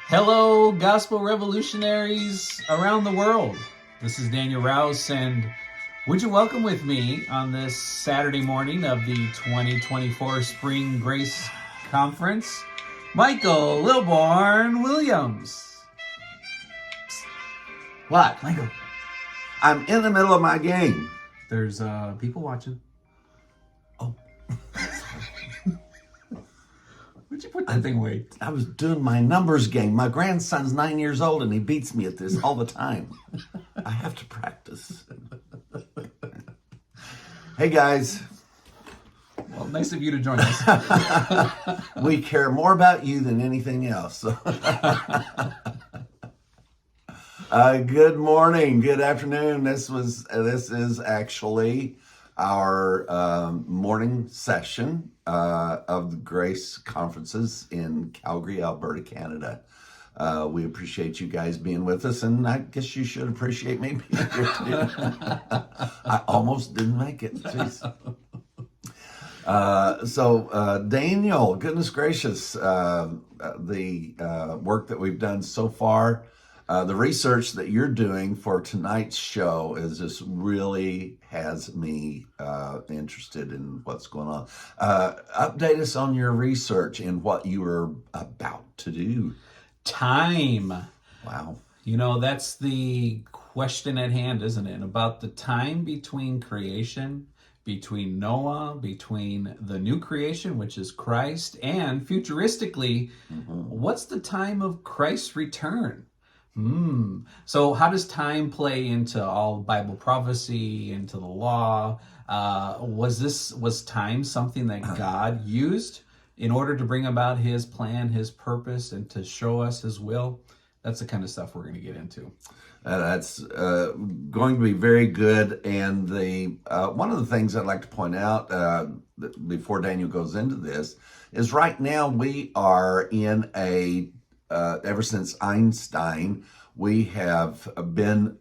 Hello, gospel revolutionaries around the world. This is Daniel Rouse, and would you welcome with me on this Saturday morning of the 2024 Spring Grace Conference, Michael Lilborn Williams. What? Michael, I'm in the middle of my game. there's people watching. Oh, Would you put that thing away? I was doing my numbers game. My grandson's 9 years old and he beats me at this all the time. I have to practice. Hey guys, Well, nice of you to join us. we care more about you than anything else. Good morning, good afternoon. This is actually our morning session of the Grace Conferences in Calgary, Alberta, Canada. We appreciate you guys being with us, and I guess you should appreciate me being here too. I almost didn't make it. Jeez. So Daniel, goodness gracious, the work that we've done so far, the research that you're doing for tonight's show is just really has me interested in what's going on. Update us on your research and what you were about to do. Time. Wow. You know, that's the question at hand, isn't it? About the time between creation, between Noah, between the new creation, which is Christ, and futuristically, what's the time of Christ's return? So how does time play into all Bible prophecy, into the law? Was time something that God used in order to bring about his plan, his purpose, and to show us his will? That's the kind of stuff we're going to get into. That's going to be very good. And the one of the things I'd like to point out before Daniel goes into this is right now we are in a ever since Einstein, we have been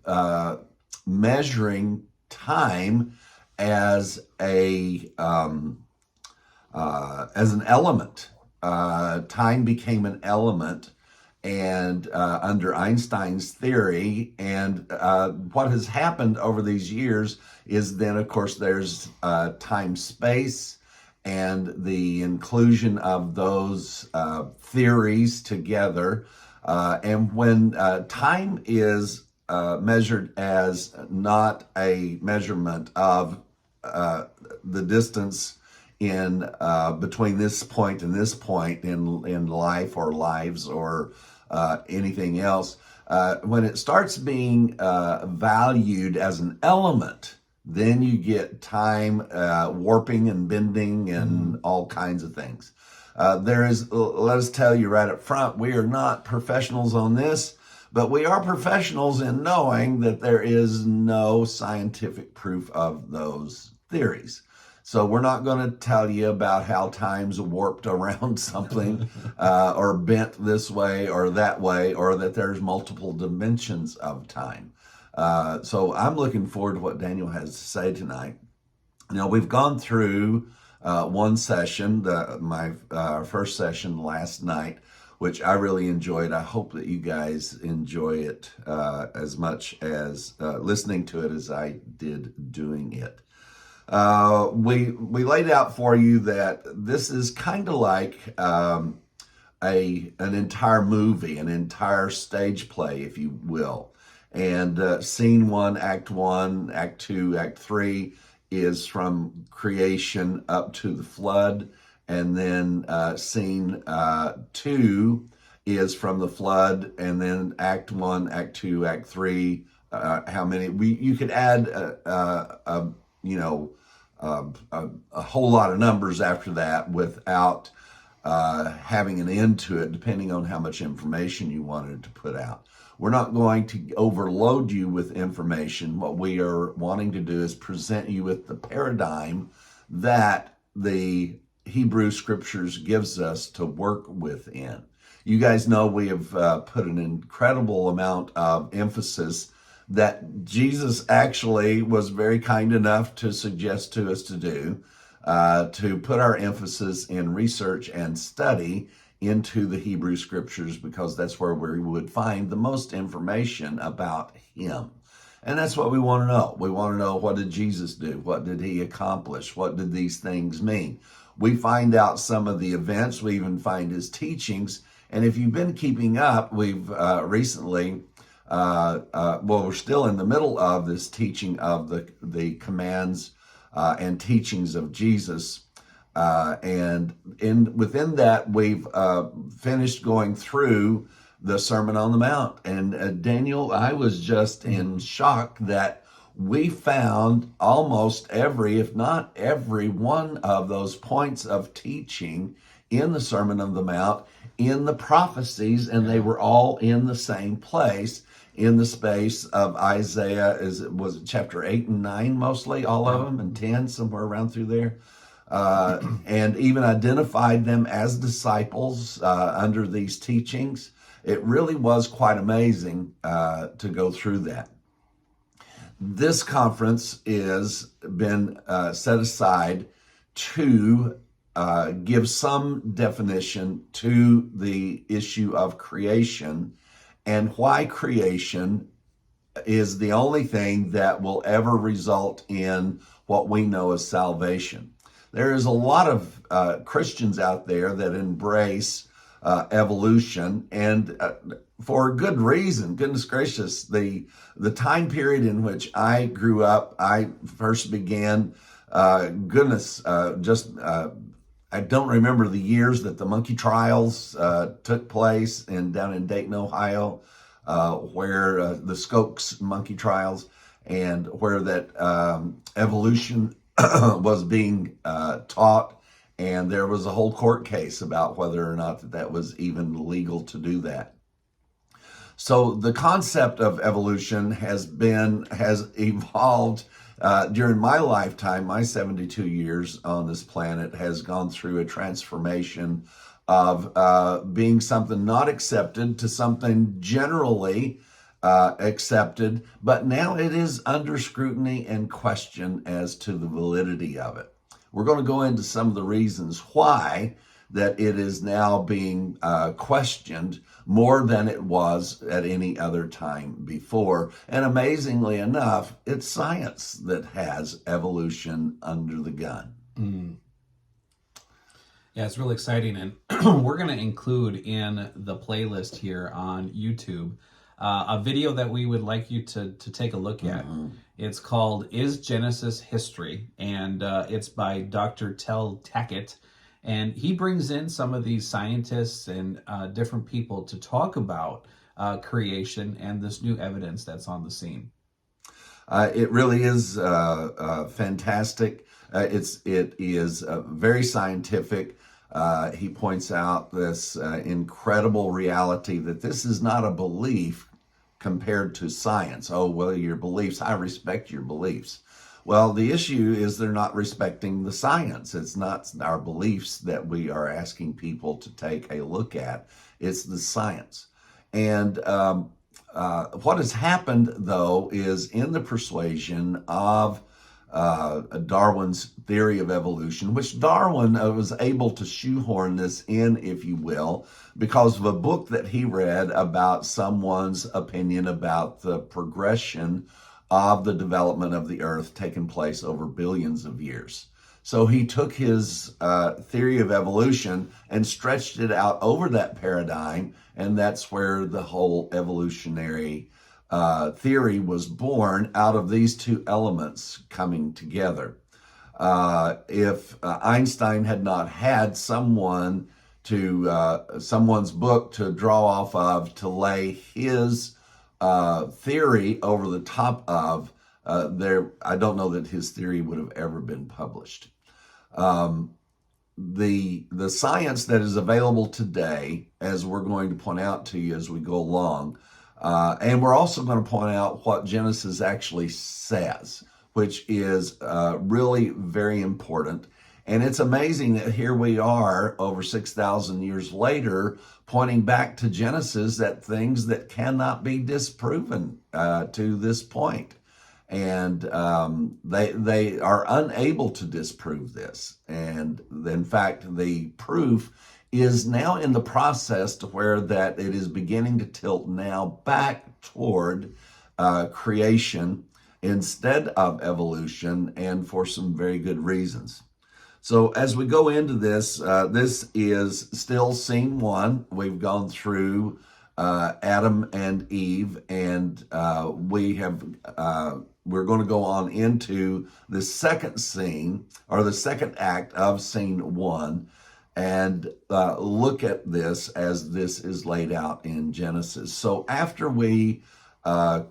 measuring time as an element. Time became an element, and under Einstein's theory, and what has happened over these years is then, of course, there's time-space. And the inclusion of those theories together. And when time is measured as not a measurement of the distance in between this point and this point in life or lives or anything else, when it starts being valued as an element, then you get time warping and bending and all kinds of things. Let us tell you right up front, we are not professionals on this, but we are professionals in knowing that there is no scientific proof of those theories. So we're not going to tell you about how time's warped around something or bent this way or that way, or that there's multiple dimensions of time. So I'm looking forward to what Daniel has to say tonight. Now, we've gone through one session, my first session last night, which I really enjoyed. I hope that you guys enjoy it as much as listening to it as I did doing it. We laid out for you that this is kind of like an entire movie, an entire stage play, if you will. And scene 1, act 1, act 2, act 3 is from creation up to the flood. And then scene 2 is from the flood. And then act 1, act 2, act 3. How many? You could add a whole lot of numbers after that without having an end to it, depending on how much information you wanted to put out. We're not going to overload you with information. What we are wanting to do is present you with the paradigm that the Hebrew Scriptures gives us to work within. You guys know we have put an incredible amount of emphasis that Jesus actually was very kind enough to suggest to us to do, to put our emphasis in research and study into the Hebrew scriptures, because that's where we would find the most information about him. And that's what we want to know. We want to know, what did Jesus do? What did he accomplish? What did these things mean? We find out some of the events. We even find his teachings. And if you've been keeping up, we've recently, we're still in the middle of this teaching of the commands and teachings of Jesus. And within that, we've finished going through the Sermon on the Mount. And Daniel, I was just in shock that we found almost every, if not every one of those points of teaching in the Sermon on the Mount, in the prophecies, and they were all in the same place, in the space of Isaiah. Was it chapter 8 and 9 mostly, all of them, and 10, somewhere around through there? And even identified them as disciples under these teachings. It really was quite amazing to go through that. This conference is been set aside to give some definition to the issue of creation, and why creation is the only thing that will ever result in what we know as salvation. There is a lot of Christians out there that embrace evolution, and for good reason. Goodness gracious, the time period in which I grew up, I first began, I don't remember the years that the monkey trials took place down in Dayton, Ohio, where the Skoke's monkey trials, and where that evolution was being taught. And there was a whole court case about whether or not that was even legal to do that. So the concept of evolution has evolved during my lifetime. My 72 years on this planet has gone through a transformation of being something not accepted to something generally accepted, but now it is under scrutiny and question as to the validity of it. We're going to go into some of the reasons why that it is now being questioned more than it was at any other time before. And amazingly enough, it's science that has evolution under the gun. Yeah, it's really exciting. And we're going to include in the playlist here on YouTube a video that we would like you to take a look at. It's called Is Genesis History? And it's by Dr. Tel Tackett. And he brings in some of these scientists and different people to talk about creation and this new evidence that's on the scene. It really is fantastic. It is very scientific. He points out this incredible reality that this is not a belief compared to science. Oh, well, your beliefs, I respect your beliefs. Well, the issue is they're not respecting the science. It's not our beliefs that we are asking people to take a look at. It's the science. And what has happened, though, is in the persuasion of Darwin's theory of evolution, which Darwin was able to shoehorn this in, if you will, because of a book that he read about someone's opinion about the progression of the development of the earth taking place over billions of years. So he took his theory of evolution and stretched it out over that paradigm, and that's where the whole evolutionary theory was born, out of these two elements coming together. If Einstein had not had someone's book to draw off of to lay his theory over the top of, I don't know that his theory would have ever been published. The science that is available today, as we're going to point out to you as we go along, and we're also going to point out what Genesis actually says, which is really very important. And it's amazing that here we are over 6,000 years later, pointing back to Genesis at things that cannot be disproven to this point. And they are unable to disprove this. And in fact, the proof is now in the process to where that it is beginning to tilt now back toward creation instead of evolution, and for some very good reasons. So as we go into this, this is still scene one. We've gone through Adam and Eve, and we're going to go on into the second scene, or the second act of scene one, and look at this as this is laid out in Genesis. So after we have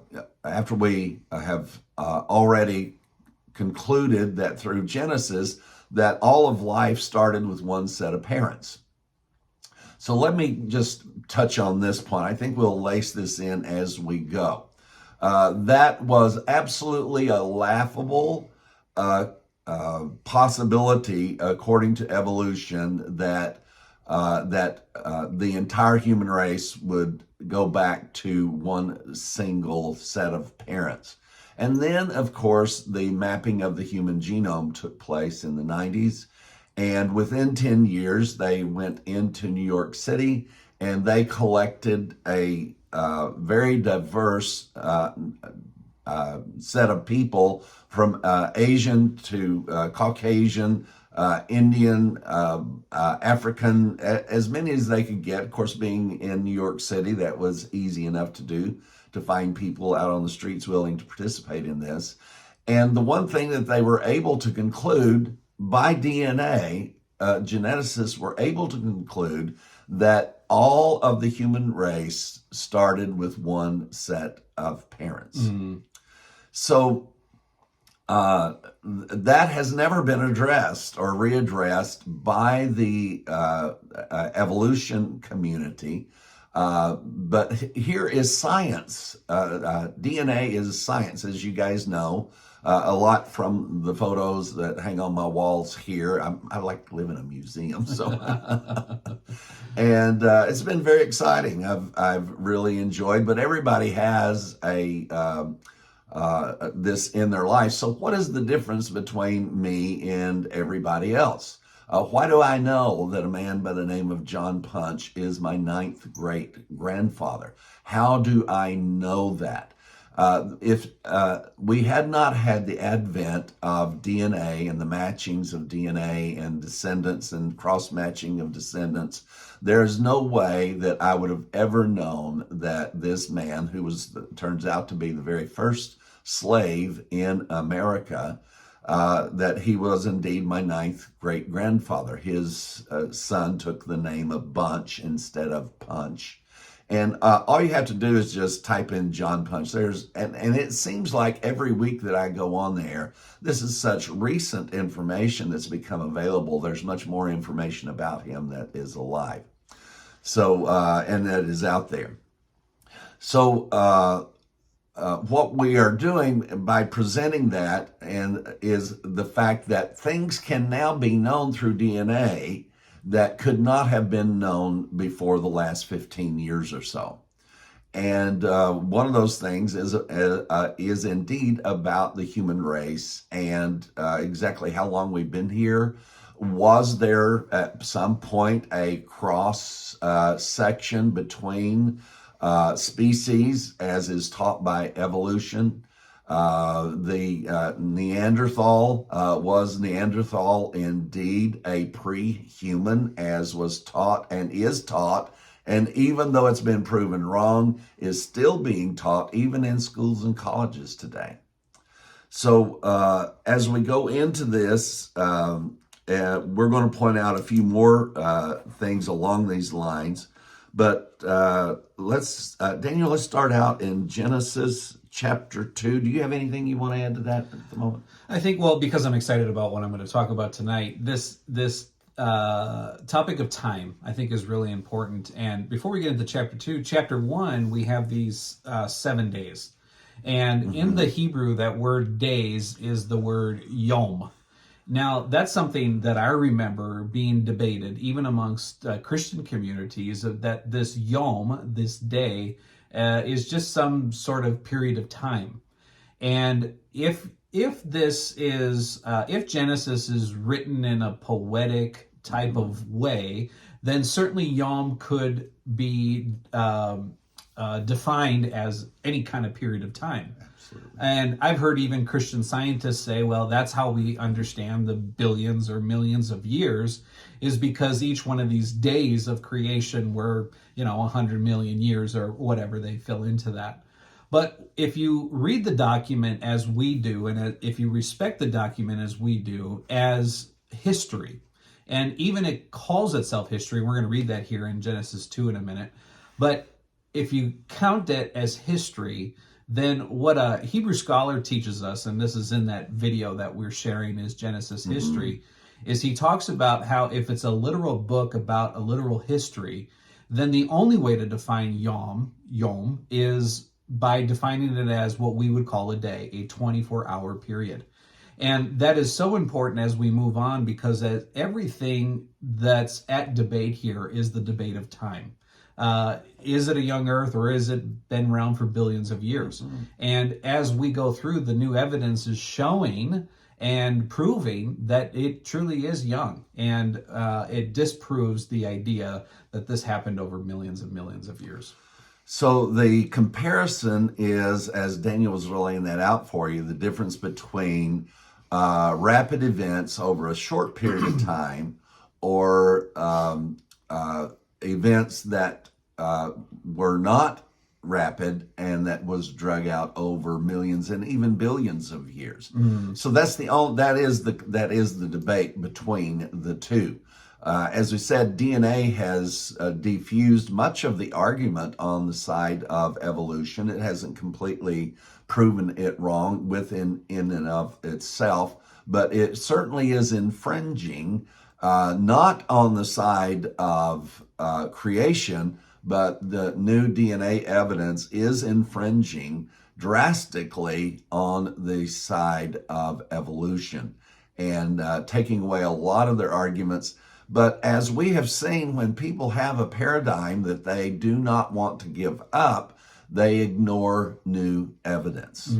already concluded that through Genesis that all of life started with one set of parents. So let me just touch on this point. I think we'll lace this in as we go. That was absolutely a laughable possibility, according to evolution, that the entire human race would go back to one single set of parents. And then, of course, the mapping of the human genome took place in the 90s. And within 10 years, they went into New York City and they collected a very diverse set of people, from Asian to Caucasian, Indian, African, as many as they could get. Of course, being in New York City, that was easy enough to do, to find people out on the streets willing to participate in this. And the one thing that they were able to conclude by DNA, geneticists were able to conclude that all of the human race started with one set of parents. Mm-hmm. So that has never been addressed or readdressed by the evolution community. But here is science. DNA is science, as you guys know. A lot from the photos that hang on my walls here. I like to live in a museum, so and it's been very exciting. I've really enjoyed. But everybody has this in their life. So what is the difference between me and everybody else? Why do I know that a man by the name of John Punch is my 9th great-grandfather? How do I know that? If we had not had the advent of DNA and the matchings of DNA and descendants and cross-matching of descendants, there's no way that I would have ever known that this man, who turns out to be the very first slave in America, that he was indeed my 9th great-grandfather. His son took the name of Bunch instead of Punch. And all you have to do is just type in John Punch. And it seems like every week that I go on there, this is such recent information that's become available. There's much more information about him that is alive. So, and that is out there. So, what we are doing by presenting that is the fact that things can now be known through DNA that could not have been known before the last 15 years or so. And one of those things is indeed about the human race and exactly how long we've been here. Was there at some point a cross section between species, as is taught by evolution? The Neanderthal, was Neanderthal indeed a pre-human, as was taught and is taught, and even though it's been proven wrong, is still being taught even in schools and colleges today. So as we go into this, we're going to point out a few more things along these lines. But Daniel, let's start out in Genesis chapter 2. Do you have anything you want to add to that at the moment? I think, well, because I'm excited about what I'm going to talk about tonight, this topic of time, I think, is really important. And before we get into chapter 2, chapter 1, we have these 7 days. And in the Hebrew, that word days is the word yom. Now, that's something that I remember being debated, even amongst Christian communities, that this yom, this day, is just some sort of period of time. And if Genesis is written in a poetic type of way, then certainly Yom could be defined as any kind of period of time. Absolutely. And I've heard even Christian scientists say, well, that's how we understand the billions or millions of years, is because each one of these days of creation were, 100 million years or whatever they fill into that. But if you read the document as we do, and if you respect the document as we do, as history, and even it calls itself history, we're going to read that here in Genesis 2 in a minute, but if you count it as history, then what a Hebrew scholar teaches us, and this is in that video that we're sharing is Genesis history, is he talks about how if it's a literal book about a literal history, then the only way to define Yom is by defining it as what we would call a day, a 24-hour period. And that is so important as we move on, because everything that's at debate here is the debate of time. Is it a young earth, or is it been around for billions of years? And as we go through, the new evidence is showing and proving that it truly is young. And it disproves the idea that this happened over millions and millions of years. So the comparison is, as Daniel was laying that out for you, the difference between rapid events over a short period of time, or events that were not rapid and that was drug out over millions and even billions of years. So that is the debate between the two. As we said, DNA has defused much of the argument on the side of evolution. It hasn't completely proven it wrong in and of itself, but it certainly is infringing, not on the side of creation, but the new DNA evidence is infringing drastically on the side of evolution and taking away a lot of their arguments. But as we have seen, when people have a paradigm that they do not want to give up, they ignore new evidence.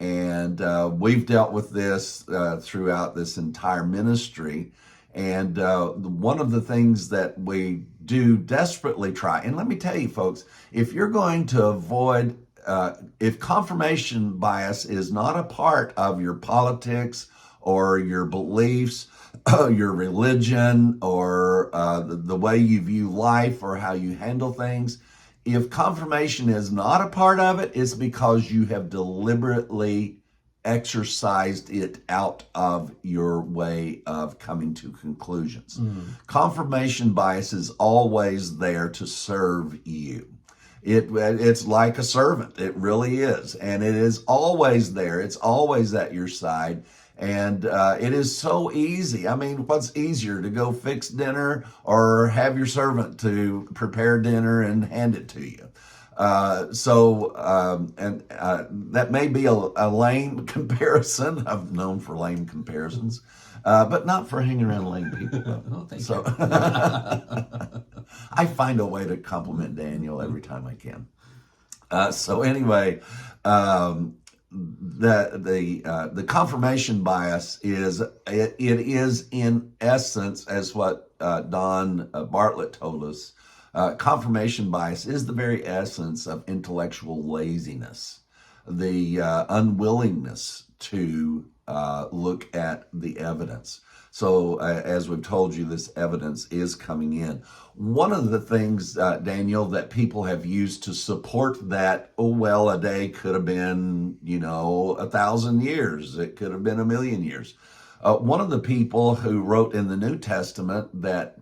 And we've dealt with this throughout this entire ministry. And one of the things that we do desperately try, and let me tell you folks, if you're going to avoid, if confirmation bias is not a part of your politics or your beliefs, your religion, or the way you view life or how you handle things, if confirmation is not a part of it, it's because you have deliberately exercised it out of your way of coming to conclusions. Confirmation bias is always there to serve you. It's like a servant. It really is. And it is always there. It's always at your side. And it is so easy. I mean, what's easier, to go fix dinner or have your servant to prepare dinner and hand it to you? That may be a lame comparison. I'm known for lame comparisons, but not for hanging around lame people. Oh, thank you. I find a way to compliment Daniel every time I can. The confirmation bias is in essence, as what Don Bartlett told us, confirmation bias is the very essence of intellectual laziness, the unwillingness to look at the evidence. So as we've told you, this evidence is coming in. One of the things, Daniel, that people have used to support that, a day could have been, 1,000 years. It could have been 1,000,000 years. One of the people who wrote in the New Testament that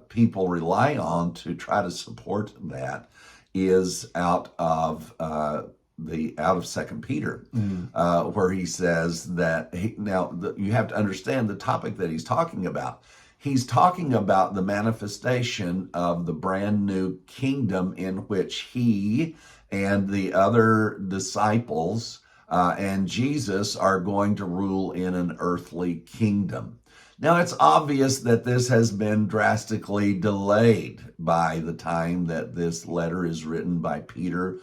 people rely on to try to support that is out of 2 Peter, where he says that you have to understand the topic that he's talking about. He's talking about the manifestation of the brand new kingdom in which he and the other disciples and Jesus are going to rule in an earthly kingdom. Now, it's obvious that this has been drastically delayed by the time that this letter is written by Peter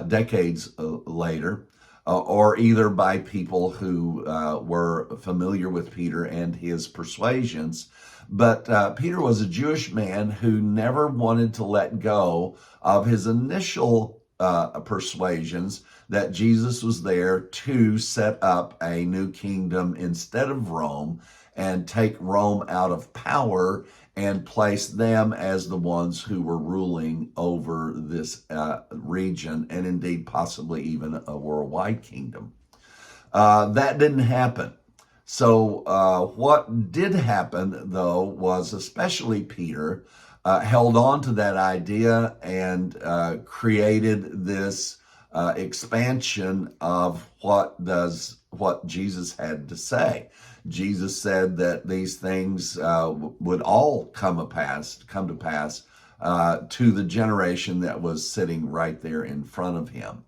decades later, or either by people who were familiar with Peter and his persuasions. But Peter was a Jewish man who never wanted to let go of his initial persuasions that Jesus was there to set up a new kingdom instead of Rome and take Rome out of power and place them as the ones who were ruling over this region and indeed possibly even a worldwide kingdom. That didn't happen. So what did happen, though, was especially Peter held on to that idea and created this expansion of what Jesus had to say. Jesus said that these things would all come to pass to the generation that was sitting right there in front of him.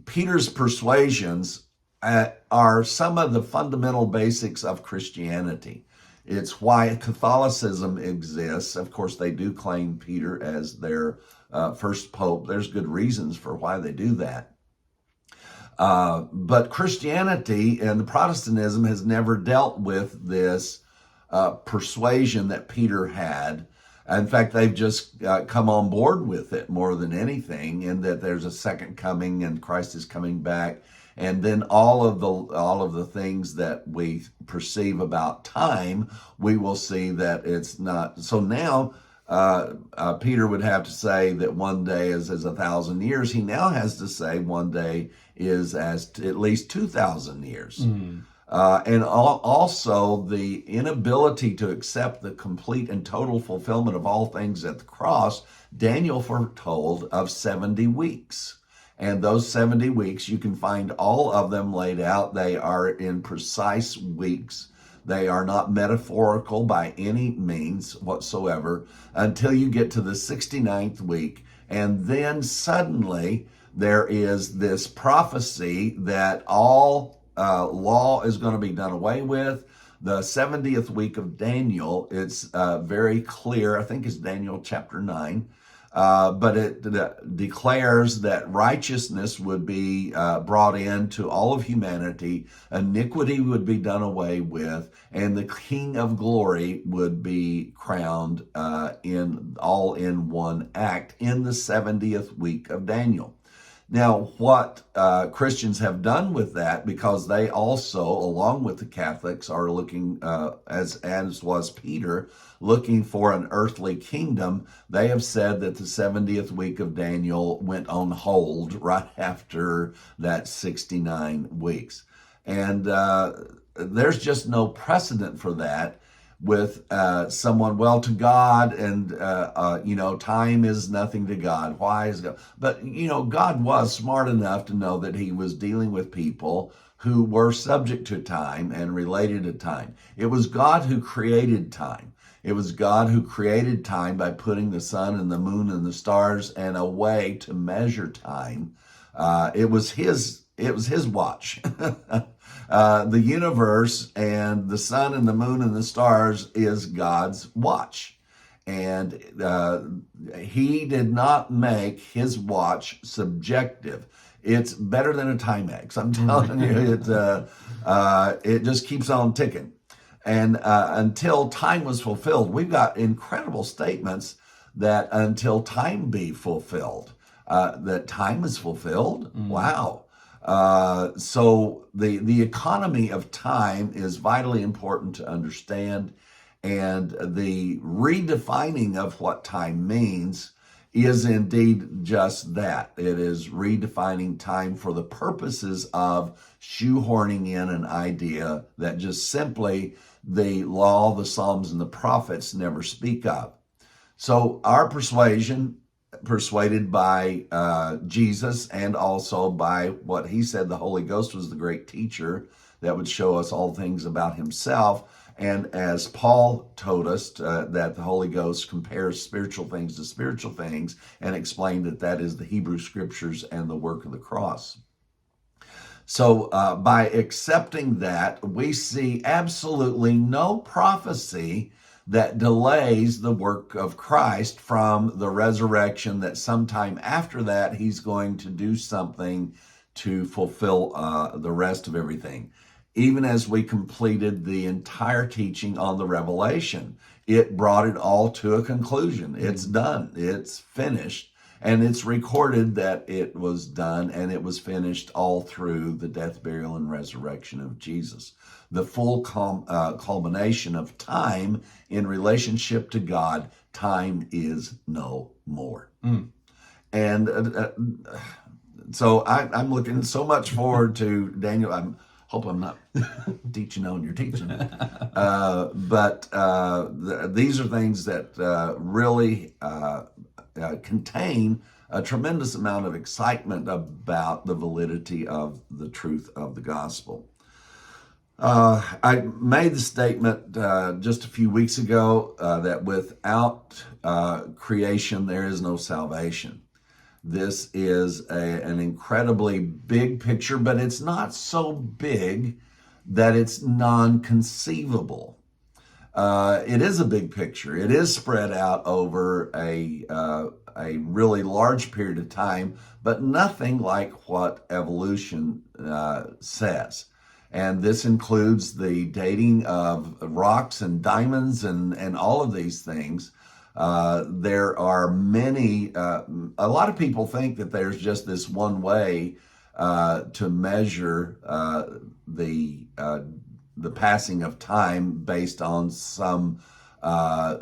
Peter's persuasions are some of the fundamental basics of Christianity. It's why Catholicism exists. Of course, they do claim Peter as their first pope. There's good reasons for why they do that. But Christianity and the Protestantism has never dealt with this persuasion that Peter had. In fact, they've just come on board with it more than anything, in that there's a second coming and Christ is coming back, and then all of the things that we perceive about time, we will see that it's not. So now Peter would have to say that one day is as 1,000 years. He now has to say one day is as at least 2,000 years. And also the inability to accept the complete and total fulfillment of all things at the cross. Daniel foretold of 70 weeks. And those 70 weeks, you can find all of them laid out. They are in precise weeks. They are not metaphorical by any means whatsoever until you get to the 69th week. And then suddenly there is this prophecy that all law is going to be done away with. The 70th week of Daniel, it's very clear. I think it's Daniel chapter 9. But it declares that righteousness would be brought into all of humanity, iniquity would be done away with, and the King of Glory would be crowned in one act in the 70th week of Daniel. Now, what Christians have done with that, because they also, along with the Catholics, are looking, as was Peter, looking for an earthly kingdom, they have said that the 70th week of Daniel went on hold right after that 69 weeks. And there's just no precedent for that with someone, well, to God, and time is nothing to God. Why is God? But God was smart enough to know that he was dealing with people who were subject to time and related to time. It was God who created time. It was God who created time by putting the sun and the moon and the stars and a way to measure time. It was his watch. The universe and the sun and the moon and the stars is God's watch. And he did not make his watch subjective. It's better than a Timex. I'm telling you, it just keeps on ticking. And until time was fulfilled, we've got incredible statements that until time be fulfilled, that time is fulfilled. Wow. So the economy of time is vitally important to understand, and the redefining of what time means is indeed just that. It is redefining time for the purposes of shoehorning in an idea that just simply the law, the Psalms, and the prophets never speak of. So our persuaded by Jesus, and also by what he said the Holy Ghost was the great teacher that would show us all things about himself. And as Paul told us, that the Holy Ghost compares spiritual things to spiritual things, and explained that that is the Hebrew Scriptures and the work of the cross. So by accepting that, we see absolutely no prophecy that delays the work of Christ from the resurrection, that sometime after that he's going to do something to fulfill the rest of everything. even as we completed the entire teaching on the revelation. It brought it all to a conclusion. It's done. It's finished. And it's recorded that it was done and it was finished all through the death, burial, and resurrection of Jesus. The full culmination of time in relationship to God, time is no more. And so I'm looking so much forward to Daniel. I hope I'm not teaching on your teaching. But these are things that really contain a tremendous amount of excitement about the validity of the truth of the gospel. I made the statement just a few weeks ago that without creation, there is no salvation. This is an incredibly big picture, but it's not so big that it's non-conceivable. It is a big picture. It is spread out over a really large period of time, but nothing like what evolution says. And this includes the dating of rocks and diamonds and all of these things. There are many, a lot of people think that there's just this one way to measure the passing of time based on some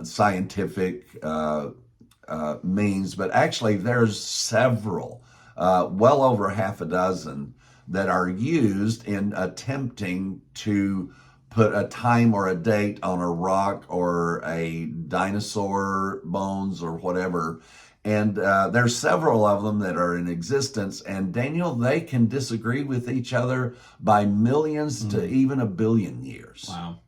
scientific means, but actually there's several, well over half a dozen, that are used in attempting to put a time or a date on a rock or a dinosaur bones or whatever. And there's several of them that are in existence. And Daniel, they can disagree with each other by millions to even a billion years. Wow.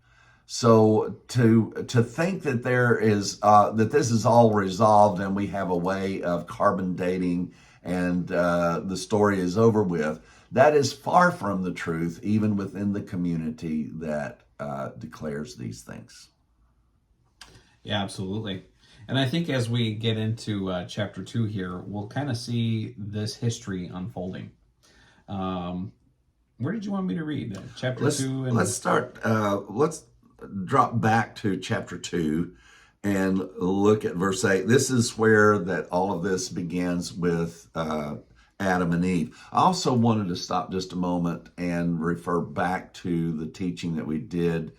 So to think that there is that this is all resolved and we have a way of carbon dating and the story is over with, that is far from the truth, even within the community that declares these things. Yeah, absolutely. And I think as we get into chapter 2 here, we'll kind of see this history unfolding. Where did you want me to read? Chapter 2? And... Let's start, let's drop back to chapter 2 and look at verse 8. This is where that all of this begins with Adam and Eve. I also wanted to stop just a moment and refer back to the teaching that we did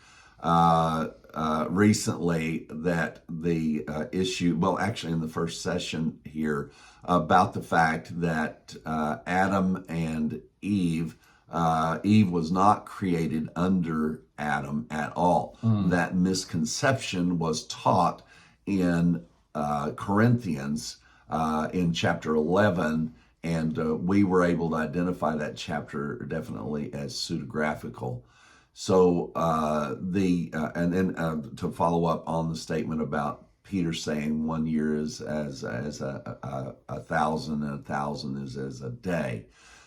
recently, that the issue, well, actually in the first session here, about the fact that Adam and Eve was not created under Adam at all. That misconception was taught in Corinthians in chapter 11, and we were able to identify that chapter definitely as pseudographical. So and then to follow up on the statement about Peter saying 1 year is as a thousand, and 1,000 is as a day.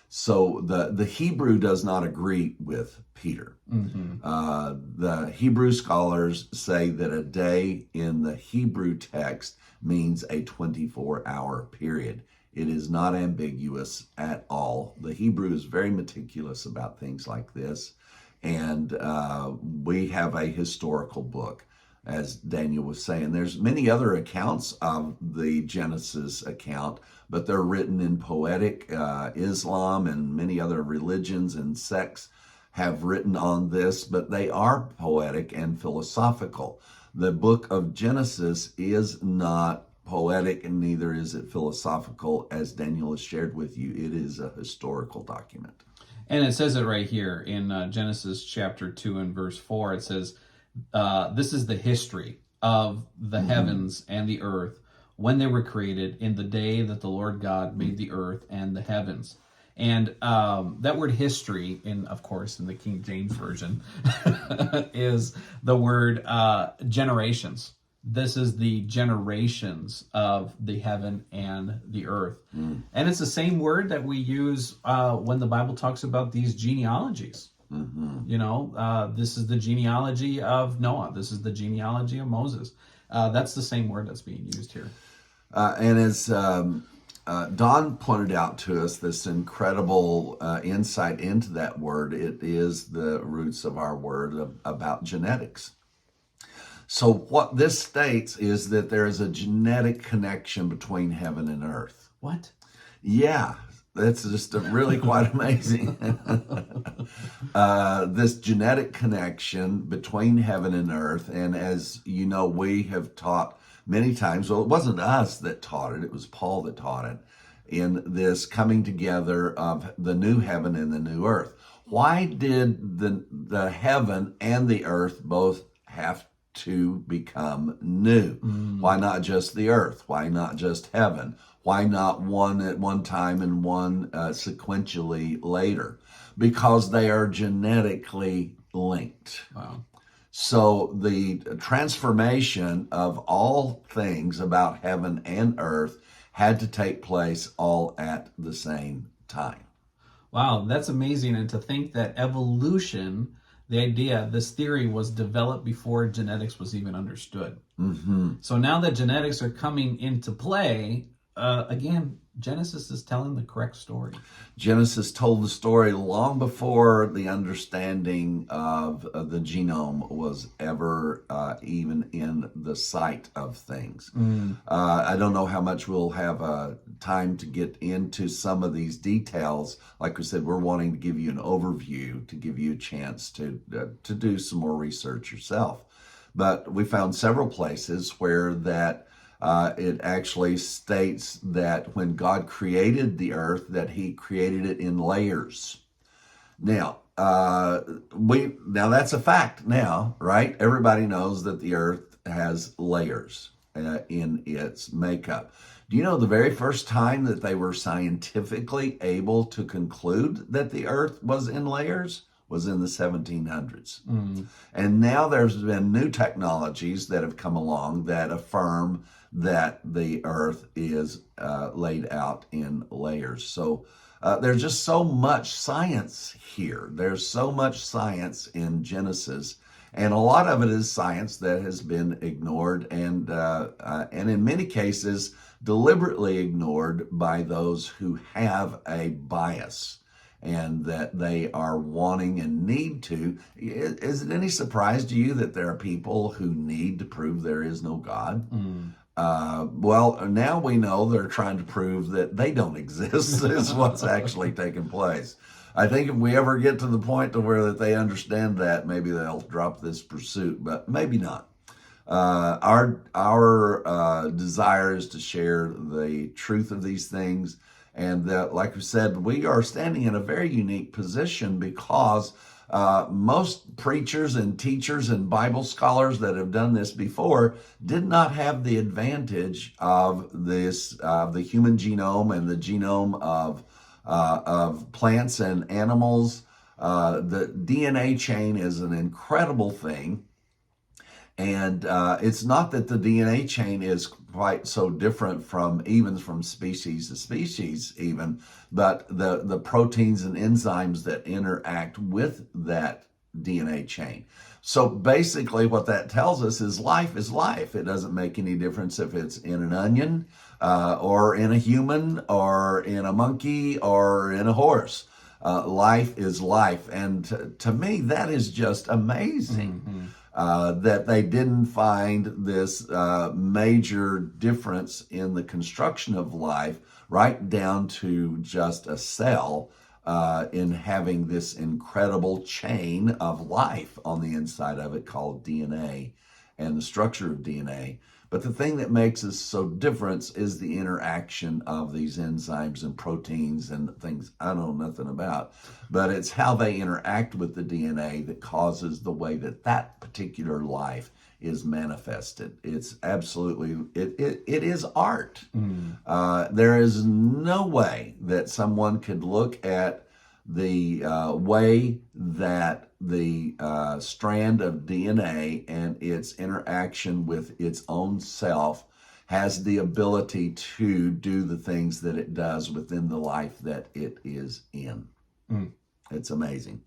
So the Hebrew does not agree with Peter. The Hebrew scholars say that a day in the Hebrew text means a 24-hour period. It is not ambiguous at all. The Hebrew is very meticulous about things like this. And we have a historical book, as Daniel was saying. There's many other accounts of the Genesis account, but they're written in poetic. Islam and many other religions and sects have written on this, but they are poetic and philosophical. The book of Genesis is not poetic, and neither is it philosophical, as Daniel has shared with you. It is a historical document. And it says it right here in Genesis chapter 2 and verse 4. It says, this is the history of the heavens and the earth when they were created, in the day that the Lord God made the earth and the heavens. And that word history, of course, in the King James Version, is the word generations. This is the generations of the heaven and the earth. And it's the same word that we use when the Bible talks about these genealogies. You know, this is the genealogy of Noah. This is the genealogy of Moses. That's the same word that's being used here. And as Don pointed out to us this incredible insight into that word. It is the roots of our word about genetics. So what this states is that there is a genetic connection between heaven and earth. What? Yeah, that's just really quite amazing. This genetic connection between heaven and earth. And as you know, we have taught many times, well, it wasn't us that taught it, it was Paul that taught it, in this coming together of the new heaven and the new earth. Why did the heaven and the earth both have to become new? Why not just the earth? Why not just heaven? Why not one at one time and one sequentially later? Because they are genetically linked. Wow. So the transformation of all things about heaven and earth had to take place all at the same time. Wow, that's amazing. And to think that evolution, the idea, this theory was developed before genetics was even understood. So now that genetics are coming into play, again, Genesis is telling the correct story. Genesis told the story long before the understanding of the genome was ever even in the sight of things. I don't know how much we'll have time to get into some of these details. Like we said, we're wanting to give you an overview, to give you a chance to do some more research yourself. But we found several places where that it actually states that when God created the earth, that he created it in layers. Now, now that's a fact now, right? Everybody knows that the earth has layers in its makeup. Do you know the very first time that they were scientifically able to conclude that the earth was in layers was in the 1700s. And now there's been new technologies that have come along that affirm that the earth is laid out in layers. So there's just so much science here. There's so much science in Genesis, and a lot of it is science that has been ignored and in many cases deliberately ignored by those who have a bias, and that they are wanting and need to. Is it any surprise to you that there are people who need to prove there is no God? Well, now we know they're trying to prove that they don't exist is what's actually taking place. I think if we ever get to the point to where that they understand that, maybe they'll drop this pursuit, but maybe not. Our desire is to share the truth of these things. And that, like we said, we are standing in a very unique position because most preachers and teachers and Bible scholars that have done this before did not have the advantage of this, the human genome and the genome of plants and animals. The DNA chain is an incredible thing. And it's not that the DNA chain is quite so different from species to species even, but the proteins and enzymes that interact with that DNA chain. So basically what that tells us is life is life. It doesn't make any difference if it's in an onion or in a human or in a monkey or in a horse. Life is life. And to me, that is just amazing. That they didn't find this major difference in the construction of life, right down to just a cell, in having this incredible chain of life on the inside of it called DNA and the structure of DNA. But the thing that makes us so different is the interaction of these enzymes and proteins and things I know nothing about. But it's how they interact with the DNA that causes the way that that particular life is manifested. It's absolutely, it is art. There is no way that someone could look at the way that the strand of DNA and its interaction with its own self has the ability to do the things that it does within the life that it is in. It's amazing.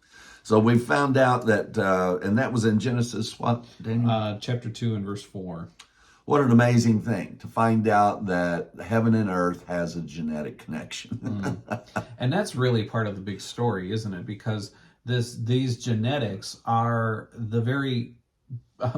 So we found out that, and that was in Genesis, what, Daniel? Chapter 2 and verse 4. what an amazing thing to find out that heaven and earth has a genetic connection. And that's really part of the big story, isn't it? Because these genetics are the very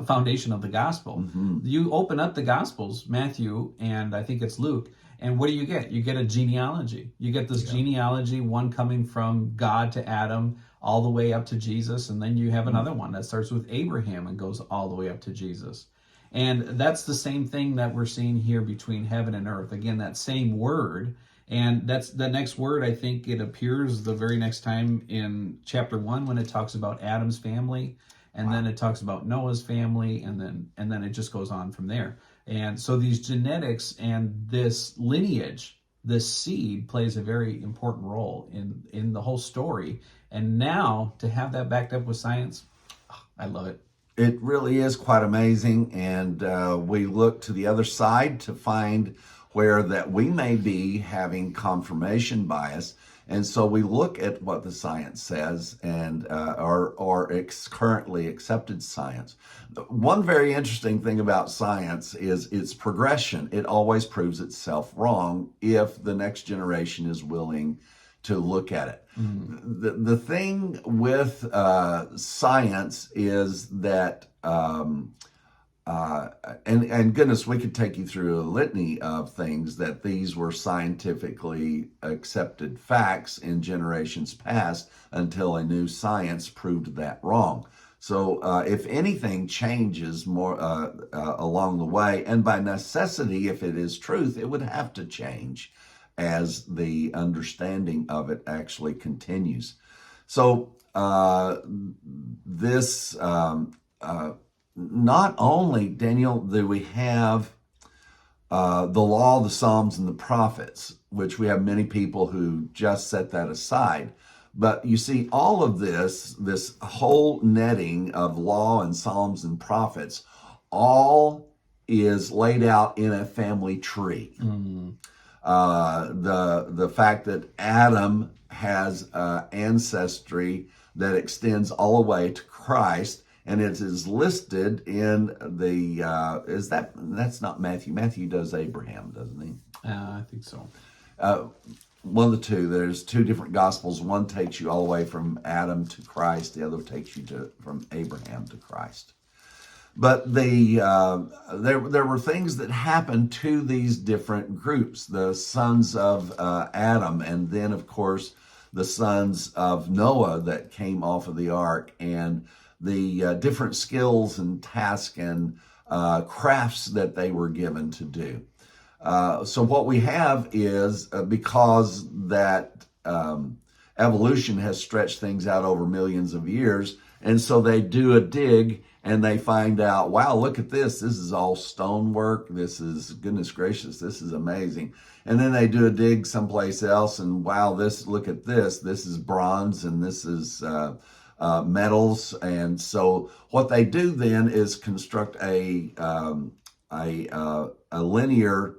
foundation of the gospel. You open up the gospels, Matthew, and I think it's Luke, and what do you get? You get a genealogy. You get this genealogy, one coming from God to Adam, all the way up to Jesus, and then you have another one that starts with Abraham and goes all the way up to Jesus. And that's the same thing that we're seeing here between heaven and earth. Again, that same word. And that's the next word. I think it appears the very next time in chapter 1 when it talks about Adam's family, and then it talks about Noah's family, and then it just goes on from there. And so these genetics and this lineage, this seed, plays a very important role in the whole story. And now to have that backed up with science, I love it. It really is quite amazing, and we look to the other side to find where that we may be having confirmation bias, and so we look at what the science says and currently accepted science. One very interesting thing about science is its progression. It always proves itself wrong if the next generation is willing to look at it. The thing with science is that, and goodness, we could take you through a litany of things that these were scientifically accepted facts in generations past until a new science proved that wrong. So if anything changes more along the way, and by necessity, if it is truth, it would have to change as the understanding of it actually continues. So this not only, Daniel, do we have the law, the Psalms, and the prophets, which we have many people who just set that aside. But you see, all of this whole netting of law and Psalms and prophets, all is laid out in a family tree. The fact that Adam has ancestry that extends all the way to Christ, and it is listed in the that's not Matthew. Matthew does Abraham, doesn't he? I think so. One of the two. There's two different gospels. One takes you all the way from Adam to Christ. The other takes you from Abraham to Christ. But there were things that happened to these different groups, the sons of Adam, and then, of course, the sons of Noah that came off of the ark, and the different skills and tasks and crafts that they were given to do. So what we have is, because that evolution has stretched things out over millions of years, and so they do a dig and they find out, wow, look at this. This is all stonework. This is, goodness gracious, this is amazing. And then they do a dig someplace else, and wow, look at this. This is bronze, and this is metals. And so what they do then is construct a linear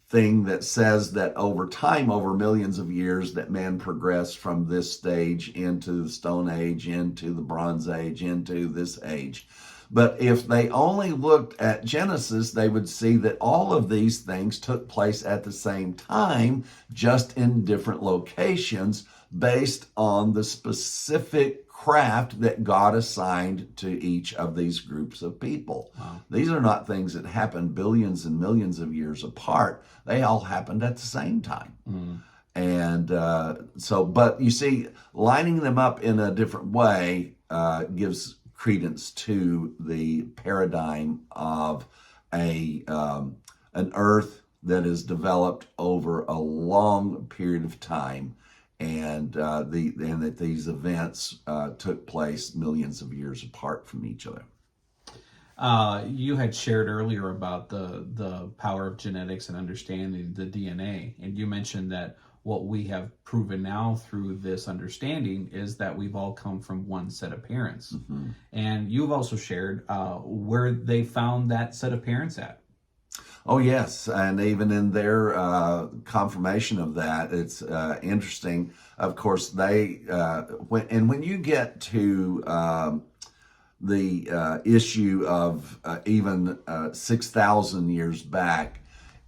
thing that says that over time, over millions of years, that man progressed from this stage into the Stone Age, into the Bronze Age, into this age. But if they only looked at Genesis, they would see that all of these things took place at the same time, just in different locations, based on the specific craft that God assigned to each of these groups of people. Wow. These are not things that happened billions and millions of years apart. They all happened at the same time. And but you see, lining them up in a different way gives credence to the paradigm of an earth that is developed over a long period of time, and that these events took place millions of years apart from each other. You had shared earlier about the power of genetics and understanding the DNA, and you mentioned that what we have proven now through this understanding is that we've all come from one set of parents. And you've also shared where they found that set of parents at. Oh, yes. And even in their confirmation of that, it's interesting. Of course, when you get to the issue of even 6,000 years back.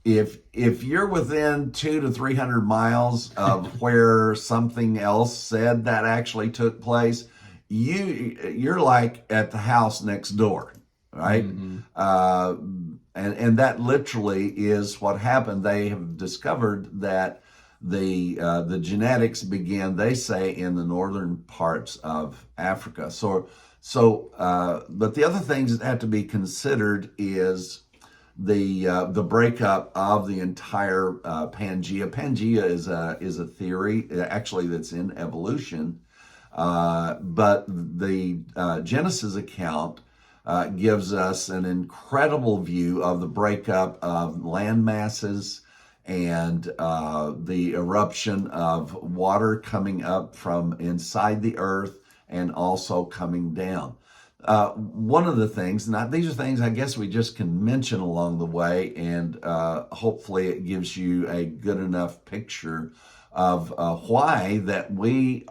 If you're within 200 to 300 miles of where something else said that actually took place, you're like at the house next door, right? Mm-hmm. And that literally is what happened. They have discovered that the genetics began, they say, in the northern parts of Africa. But the other things that have to be considered is the breakup of the entire Pangea. Pangea is a theory actually that's in evolution, but the Genesis account gives us an incredible view of the breakup of land masses and the eruption of water coming up from inside the earth and also coming down. One of the things, now these are things I guess we just can mention along the way, and hopefully it gives you a good enough picture of why that we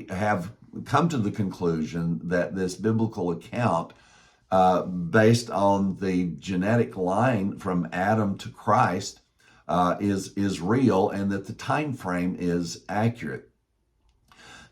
have come to the conclusion that this biblical account, based on the genetic line from Adam to Christ, is real, and that the time frame is accurate.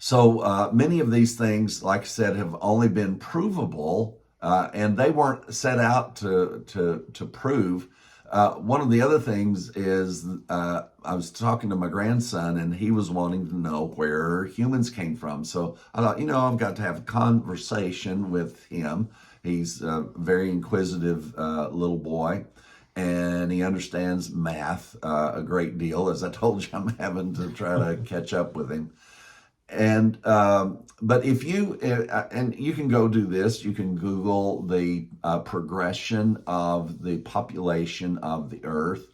So many of these things, like I said, have only been provable, and they weren't set out to prove. One of the other things is I was talking to my grandson, and he was wanting to know where humans came from. So I thought, I've got to have a conversation with him. He's a very inquisitive little boy, and he understands math a great deal. As I told you, I'm having to try to catch up with him. And but if you and you can go do this, you can Google the progression of the population of the Earth,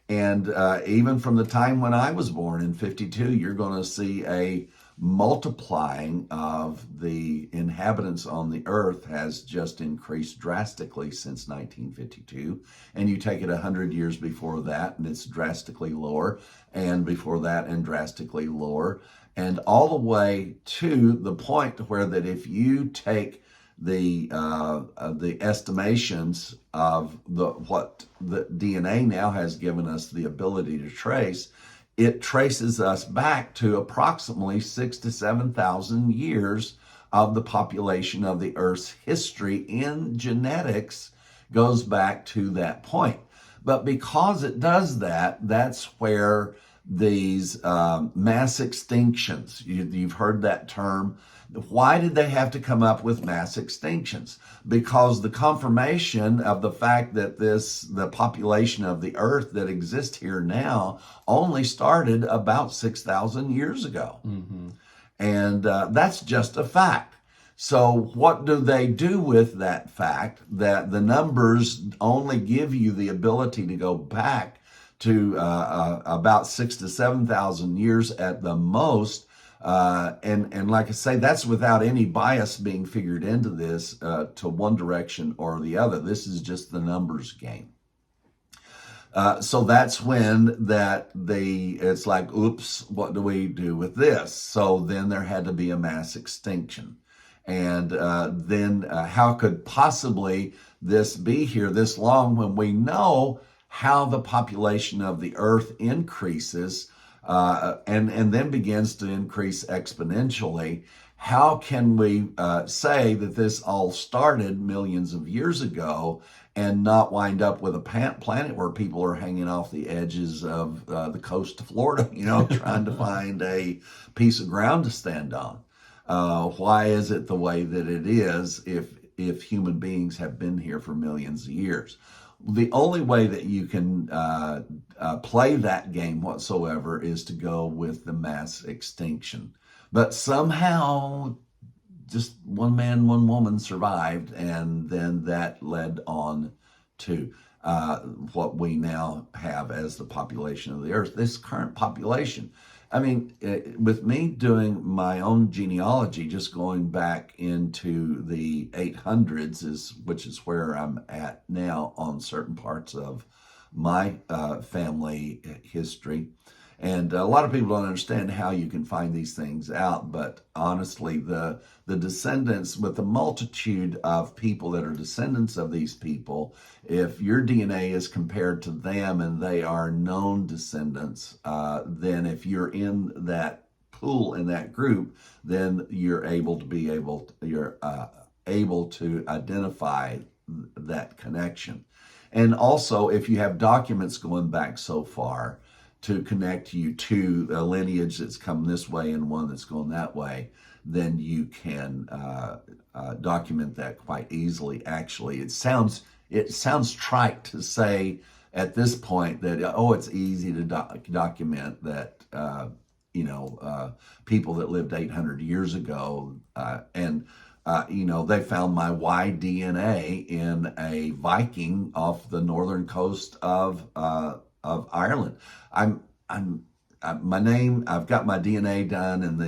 and even from the time when I was born in '52, you're going to see a multiplying of the inhabitants on the Earth has just increased drastically since 1952. And you take it 100 years before that, and it's drastically lower, and before that, and drastically lower. And all the way to the point where that if you take the estimations of what the DNA now has given us the ability to trace, it traces us back to approximately 6,000 to 7,000 years of the population of the Earth's history in genetics goes back to that point. But because it does that, that's where these mass extinctions, you've heard that term. Why did they have to come up with mass extinctions? Because the confirmation of the fact that the population of the Earth that exists here now only started about 6,000 years ago. Mm-hmm. And that's just a fact. So what do they do with that fact that the numbers only give you the ability to go back to about 6,000 to 7,000 years at the most? And like I say, that's without any bias being figured into this to one direction or the other. This is just the numbers game. So that's when it's like, oops, what do we do with this? So then there had to be a mass extinction. And then how could possibly this be here this long when we know how the population of the Earth increases and then begins to increase exponentially? How can we say that this all started millions of years ago and not wind up with a planet where people are hanging off the edges of the coast of Florida, trying to find a piece of ground to stand on? Why is it the way that it is if human beings have been here for millions of years? The only way that you can play that game whatsoever is to go with the mass extinction. But somehow, just one man, one woman survived, and then that led on to what we now have as the population of the Earth, this current population. I mean, with me doing my own genealogy, just going back into the 800s, which is where I'm at now on certain parts of my family history, And a lot of people don't understand how you can find these things out, but honestly, the descendants, with the multitude of people that are descendants of these people, if your DNA is compared to them and they are known descendants, then if you're in that pool, in that group, then you're able to identify that connection. And also, if you have documents going back so far to connect you to a lineage that's come this way and one that's gone that way, then you can document that quite easily. Actually, it sounds trite to say at this point that it's easy to document that people that lived 800 years ago and they found my Y DNA in a Viking off the northern coast of Ireland. My name. I've got my DNA done, and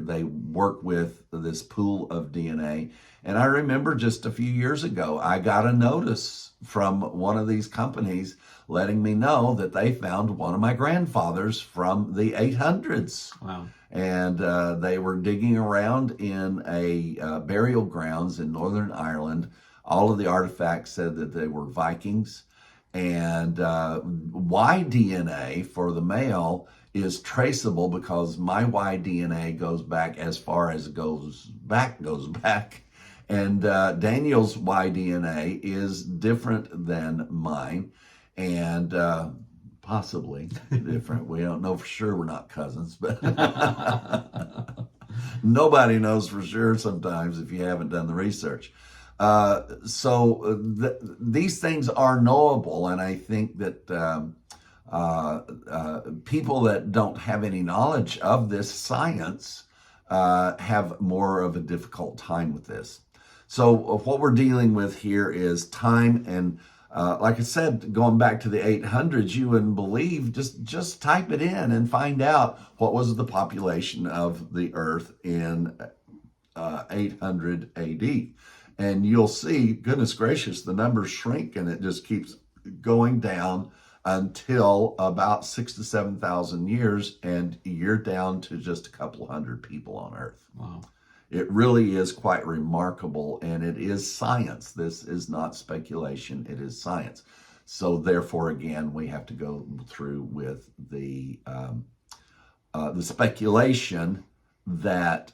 they work with this pool of DNA. And I remember just a few years ago, I got a notice from one of these companies letting me know that they found one of my grandfathers from the 800s. Wow. And they were digging around in a burial grounds in Northern Ireland. All of the artifacts said that they were Vikings. And Y DNA for the male is traceable because my Y DNA goes back as far as it goes back. And Daniel's Y DNA is different than mine, and possibly different. We don't know for sure. We're not cousins, but nobody knows for sure sometimes if you haven't done the research. These things are knowable, and I think that people that don't have any knowledge of this science have more of a difficult time with this. So what we're dealing with here is time, and like I said, going back to the 800s, you wouldn't believe, just type it in and find out what was the population of the earth in 800 AD. And you'll see, goodness gracious, the numbers shrink and it just keeps going down until about 6,000 to 7,000 years, and you're down to just a couple hundred people on Earth. Wow. It really is quite remarkable, and it is science. This is not speculation, it is science. So therefore, again, we have to go through with the speculation that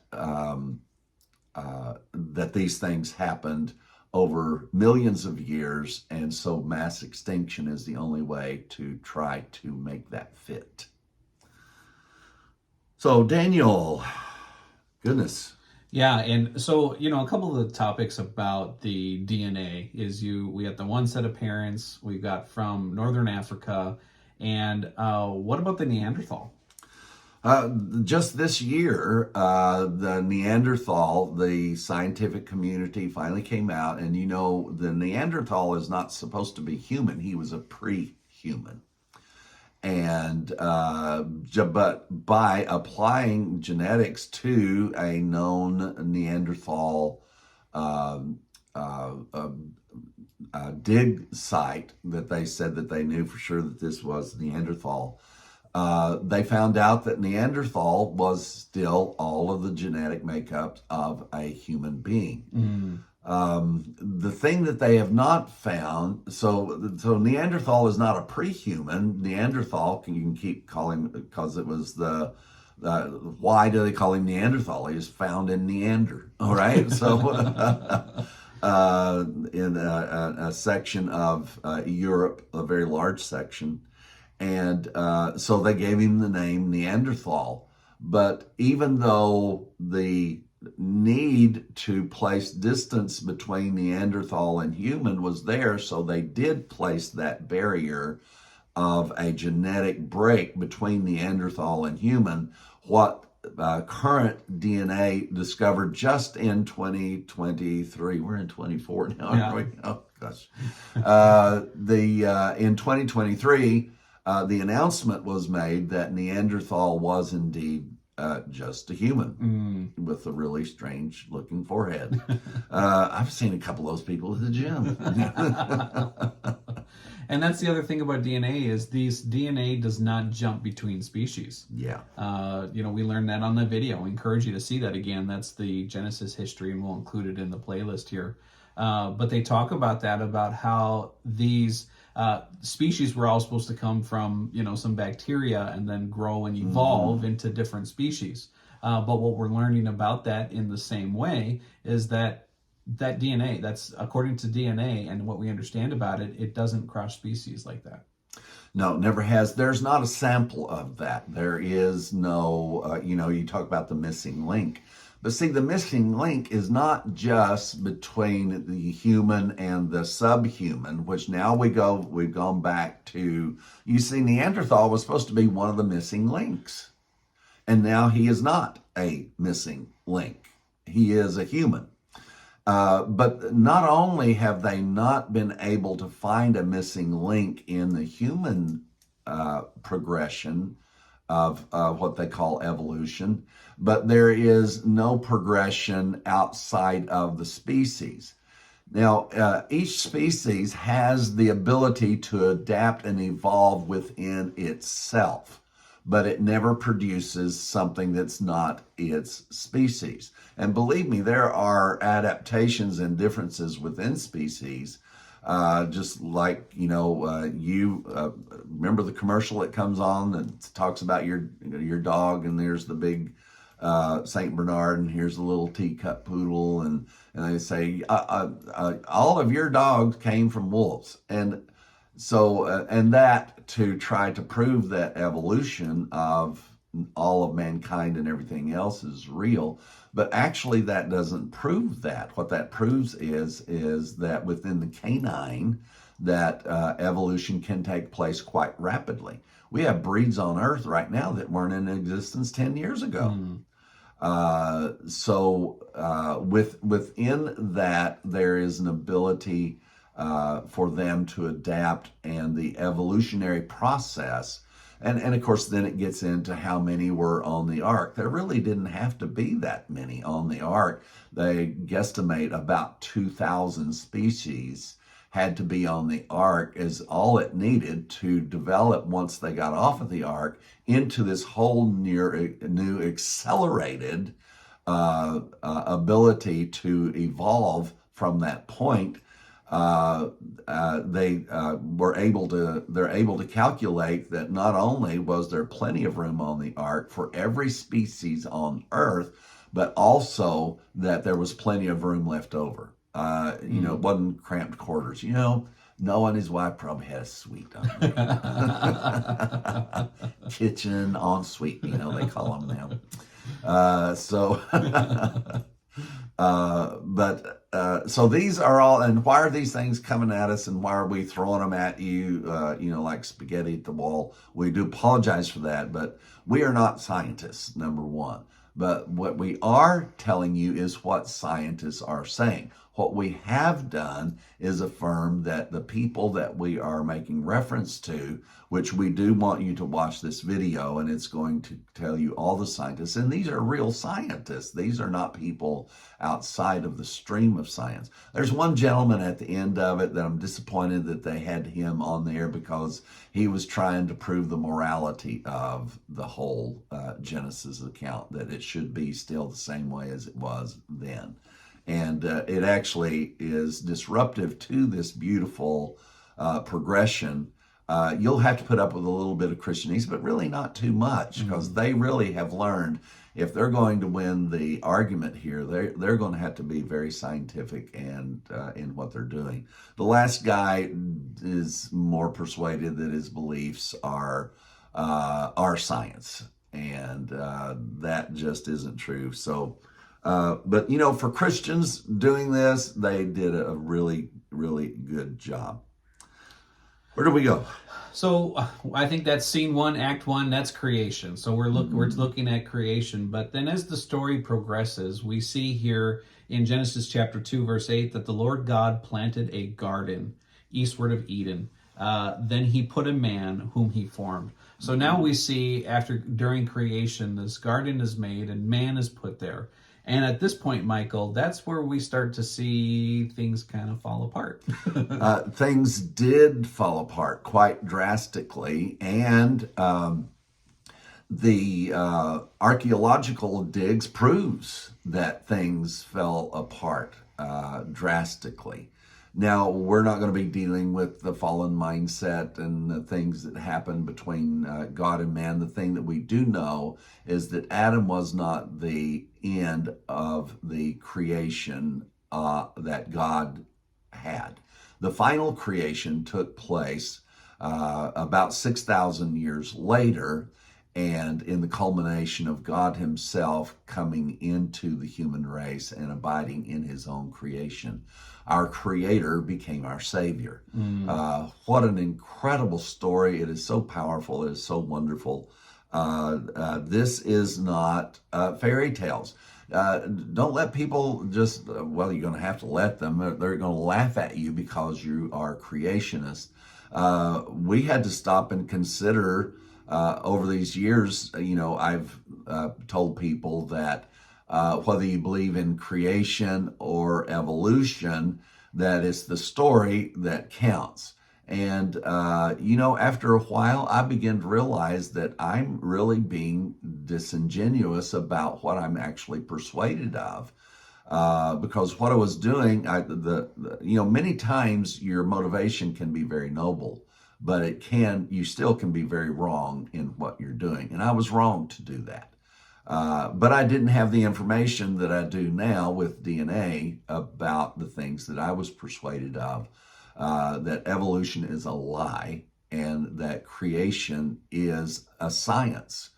that these things happened over millions of years, and so mass extinction is the only way to try to make that fit. So Daniel, goodness. Yeah, and so, a couple of the topics about the DNA is we have the one set of parents we got from Northern Africa, and what about the Neanderthal? Just this year, the Neanderthal, the scientific community finally came out, and the Neanderthal is not supposed to be human. He was a pre-human. And but by applying genetics to a known Neanderthal dig site that they said that they knew for sure that this was Neanderthal, they found out that Neanderthal was still all of the genetic makeup of a human being. Mm. The thing that they have not found, so Neanderthal is not a pre-human. Neanderthal, you can keep calling, because it was why do they call him Neanderthal? He is found in Neander, all right? So in a section of Europe, a very large section, and so they gave him the name Neanderthal. But even though the need to place distance between Neanderthal and human was there, so they did place that barrier of a genetic break between Neanderthal and human. What current DNA discovered just in 2023, we're in 24 now, aren't we? Oh gosh. In 2023, the announcement was made that Neanderthal was indeed just a human with a really strange looking forehead. I've seen a couple of those people at the gym. And that's the other thing about DNA is these DNA does not jump between species. Yeah. We learned that on the video. We encourage you to see that again. That's the Genesis history, and we'll include it in the playlist here. But they talk about that, about how these species were all supposed to come from, some bacteria and then grow and evolve into different species. But what we're learning about that in the same way is that DNA, that's according to DNA and what we understand about it, it doesn't cross species like that. No, never has. There's not a sample of that. There is no, you talk about the missing link. But see, the missing link is not just between the human and the subhuman, which now we've gone back to, you see, Neanderthal was supposed to be one of the missing links. And now he is not a missing link. He is a human. But not only have they not been able to find a missing link in the human progression of what they call evolution, but there is no progression outside of the species. Now, each species has the ability to adapt and evolve within itself, but it never produces something that's not its species. And believe me, there are adaptations and differences within species. Just like, you remember the commercial that comes on that talks about your dog, and there's the big Saint Bernard, and here's the little teacup poodle, and they say all of your dogs came from wolves, and so and that to try to prove that evolution of all of mankind and everything else is real. But actually that doesn't prove that. What that proves is that within the canine, that evolution can take place quite rapidly. We have breeds on Earth right now that weren't in existence 10 years ago. Within that, there is an ability for them to adapt, and the evolutionary process. And of course, then it gets into how many were on the ark. There really didn't have to be that many on the ark. They guesstimate about 2,000 species had to be on the ark as all it needed to develop once they got off of the ark into this whole new accelerated ability to evolve from that point. They're able to calculate that not only was there plenty of room on the ark for every species on Earth, but also that there was plenty of room left over. It wasn't cramped quarters. Noah and his wife probably had a suite on there. Kitchen en suite, they call them now. So these are all, and why are these things coming at us, and why are we throwing them at you, like spaghetti at the wall? We do apologize for that, but we are not scientists, number one. But what we are telling you is what scientists are saying. What we have done is affirm that the people that we are making reference to, which we do want you to watch this video, and it's going to tell you all the scientists, and these are real scientists. These are not people outside of the stream of science. There's one gentleman at the end of it that I'm disappointed that they had him on there, because he was trying to prove the morality of the whole Genesis account, that it should be still the same way as it was then. And it actually is disruptive to this beautiful progression. You'll have to put up with a little bit of Christianese, but really not too much, because they really have learned, if they're going to win the argument here, they're going to have to be very scientific and in what they're doing. The last guy is more persuaded that his beliefs are science, and that just isn't true. So. But for Christians doing this, they did a really, really good job. Where do we go? So I think that's scene 1, act 1. That's creation. So we're looking at creation. But then as the story progresses, we see here in Genesis chapter 2, verse 8, that the Lord God planted a garden eastward of Eden. Then he put a man whom he formed. So now we see during creation, this garden is made and man is put there. And at this point, Michael, that's where we start to see things kind of fall apart. Things did fall apart quite drastically, and the archaeological digs proves that things fell apart drastically. Now, we're not going to be dealing with the fallen mindset and the things that happened between God and man. The thing that we do know is that Adam was not the end of the creation that God had. The final creation took place about 6,000 years later, and in the culmination of God himself coming into the human race and abiding in his own creation. Our creator became our savior. What an incredible story. It is so powerful. It is so wonderful. This is not fairy tales. Don't let people just, well, you're going to have to let them. They're going to laugh at you because you are creationists. We had to stop and consider over these years. I've told people that whether you believe in creation or evolution, that it's the story that counts. And, after a while, I began to realize that I'm really being disingenuous about what I'm actually persuaded of. Because what I was doing, many times your motivation can be very noble, but you still can be very wrong in what you're doing. And I was wrong to do that. But I didn't have the information that I do now with DNA about the things that I was persuaded of, that evolution is a lie and that creation is a science.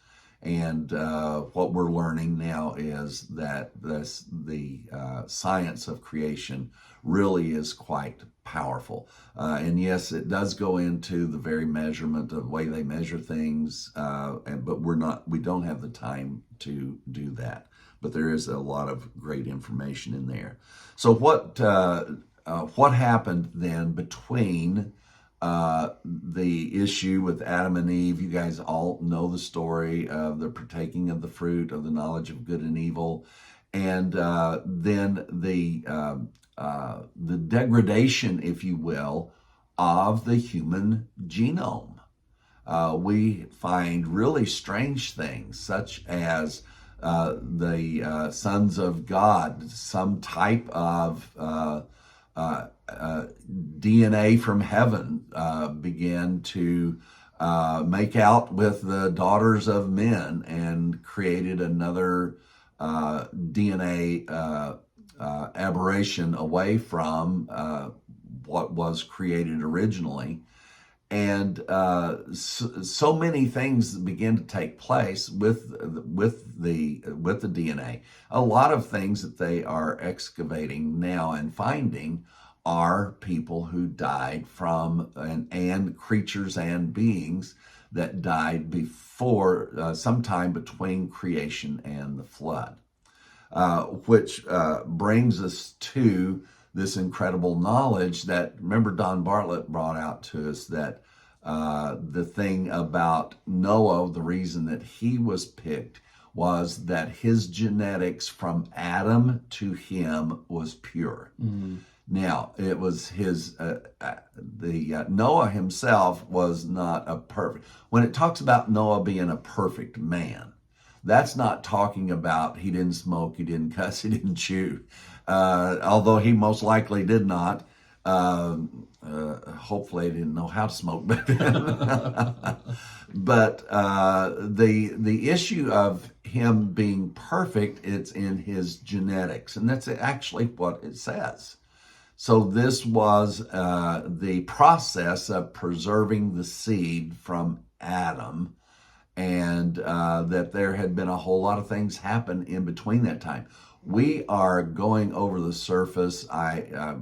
And what we're learning now is that the science of creation really is quite powerful. And yes, it does go into the very measurement of the way they measure things, but we don't have the time to do that. But there is a lot of great information in there. So what happened then between the issue with Adam and Eve? You guys all know the story of the partaking of the fruit of the knowledge of good and evil, and then the degradation, if you will, of the human genome. We find really strange things, such as the sons of God, some type of DNA from heaven began to make out with the daughters of men and created another DNA aberration away from what was created originally. And so many things begin to take place with the DNA. A lot of things that they are excavating now and finding are people who died from and creatures and beings that died before, sometime between creation and the flood, which brings us to this incredible knowledge that, remember, Don Bartlett brought out to us that the thing about Noah, the reason that he was picked was that his genetics from Adam to him was pure. Mm-hmm. Now, it was Noah himself was not a perfect. When it talks about Noah being a perfect man, that's not talking about he didn't smoke, he didn't cuss, he didn't chew. Although he most likely did not. Hopefully, he didn't know how to smoke back then. But the issue of him being perfect, it's in his genetics, and that's actually what it says. So this was the process of preserving the seed from Adam, and that there had been a whole lot of things happen in between that time. We are going over the surface. I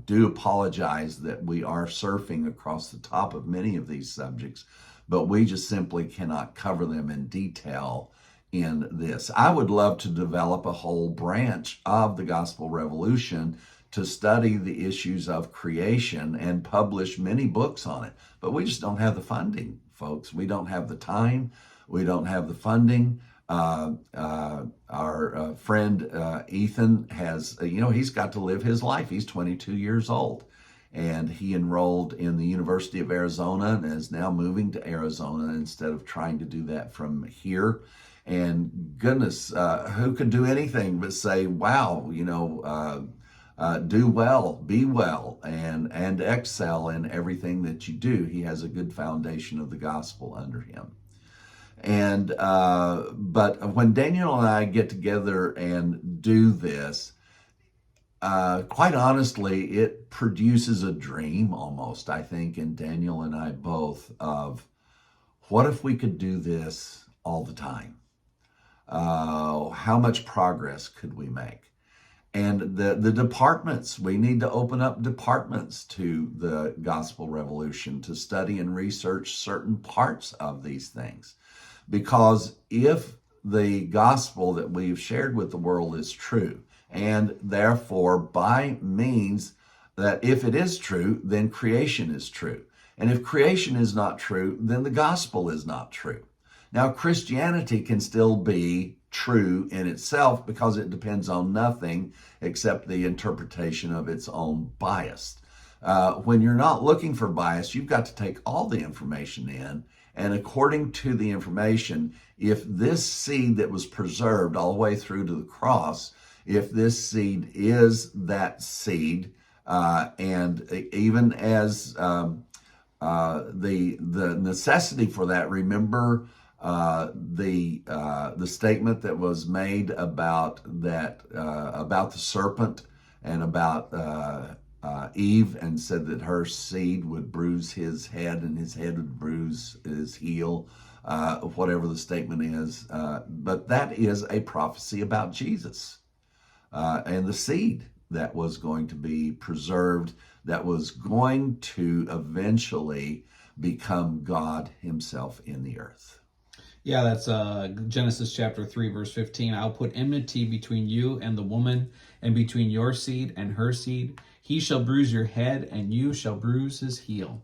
do apologize that we are surfing across the top of many of these subjects, but we just simply cannot cover them in detail in this. I would love to develop a whole branch of the Gospel Revolution to study the issues of creation and publish many books on it, but we just don't have the funding, folks. We don't have the time. We don't have the funding. Our friend Ethan has, he's got to live his life. He's 22 years old, and he enrolled in the University of Arizona and is now moving to Arizona instead of trying to do that from here. And goodness, who could do anything but say, wow, do well, be well, and excel in everything that you do. He has a good foundation of the gospel under him. And but when Daniel and I get together and do this, quite honestly, it produces a dream almost, I think, in Daniel and I both, of what if we could do this all the time? How much progress could we make? And the departments, we need to open up departments to the gospel revolution to study and research certain parts of these things. Because if the gospel that we've shared with the world is true, and therefore by means that if it is true, then creation is true. And if creation is not true, then the gospel is not true. Now, Christianity can still be true in itself because it depends on nothing except the interpretation of its own bias. When you're not looking for bias, you've got to take all the information in, and according to the information, if this seed that was preserved all the way through to the cross, if this seed is that seed, and even as the necessity for that, remember the statement that was made about that about the serpent and about Eve, and said that her seed would bruise his head and his head would bruise his heel, whatever the statement is. But that is a prophecy about Jesus and the seed that was going to be preserved, that was going to eventually become God himself in the earth. Yeah, that's Genesis chapter 3, verse 15. I'll put enmity between you and the woman, and between your seed and her seed. He shall bruise your head, and you shall bruise his heel.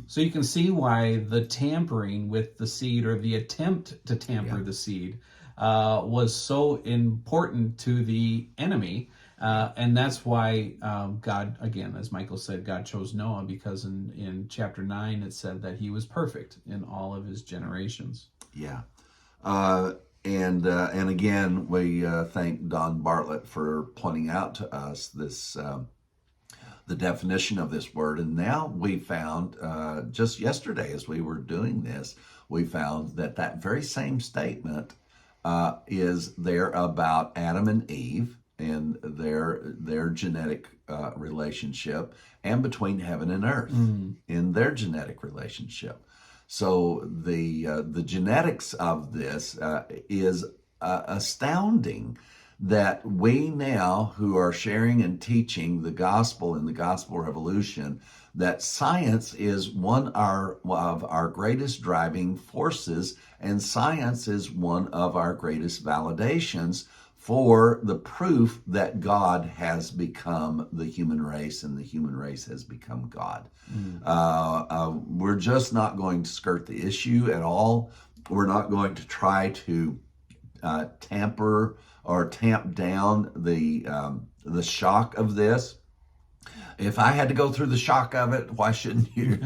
So you can see why the tampering with the seed, or the attempt to tamper the seed, was so important to the enemy. And that's why God, again, as Michael said, God chose Noah, because in chapter 9 it said that he was perfect in all of his generations. Yeah. And again, we thank Don Bartlett for pointing out to us this the definition of this word. And now we found, just yesterday as we were doing this, we found that that very same statement is there about Adam and Eve and their genetic relationship, and between heaven and earth in their genetic relationship. So the genetics of this is astounding, that we now, who are sharing and teaching the gospel and the gospel revolution, that science is one of our greatest driving forces, and science is one of our greatest validations for the proof that God has become the human race and the human race has become God. We're just not going to skirt the issue at all. We're not going to try to tamper or tamp down the shock of this. If I had to go through the shock of it, why shouldn't you?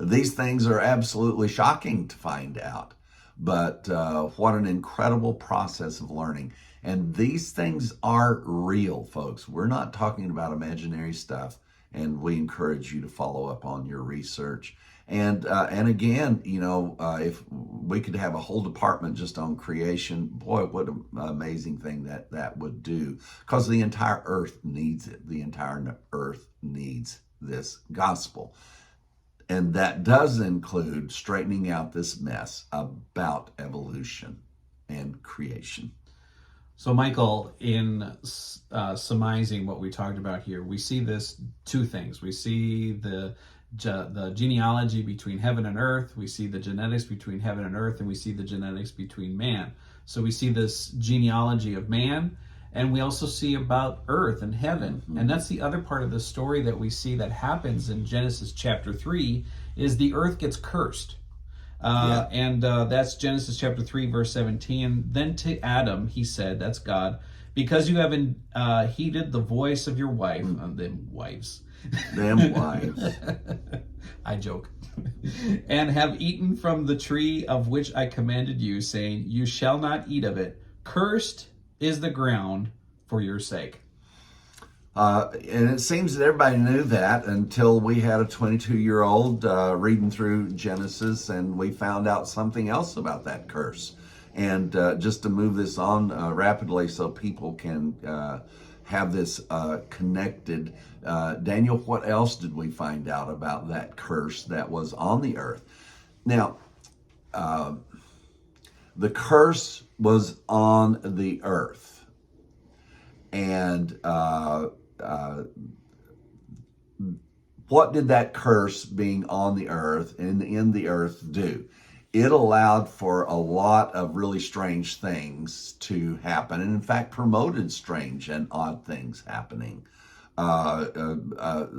These things are absolutely shocking to find out. But what an incredible process of learning. And these things are real, folks. We're not talking about imaginary stuff. And we encourage you to follow up on your research. And again, if we could have a whole department just on creation, boy, what an amazing thing that would do. Because the entire earth needs it. The entire earth needs this gospel. And that does include straightening out this mess about evolution and creation. So, Michael, in surmising what we talked about here, we see this two things. We see the genealogy between heaven and earth. We see the genetics between heaven and earth, and we see the genetics between man. So we see this genealogy of man, and we also see about earth and heaven. And that's the other part of the story that we see that happens in Genesis chapter 3, is the earth gets cursed. And that's Genesis chapter 3, verse 17. Then to Adam, he said, that's God, because you have heeded the voice of your wife, them wives. Them wives. I joke. And have eaten from the tree of which I commanded you, saying, you shall not eat of it. Cursed is the ground for your sake. And it seems that everybody knew that until we had a 22-year-old reading through Genesis, and we found out something else about that curse. And just to move this on rapidly so people can have this connected, Daniel, what else did we find out about that curse that was on the earth? Now, the curse was on the earth. And what did that curse being on the earth and in the earth do? It allowed for a lot of really strange things to happen, and in fact promoted strange and odd things happening,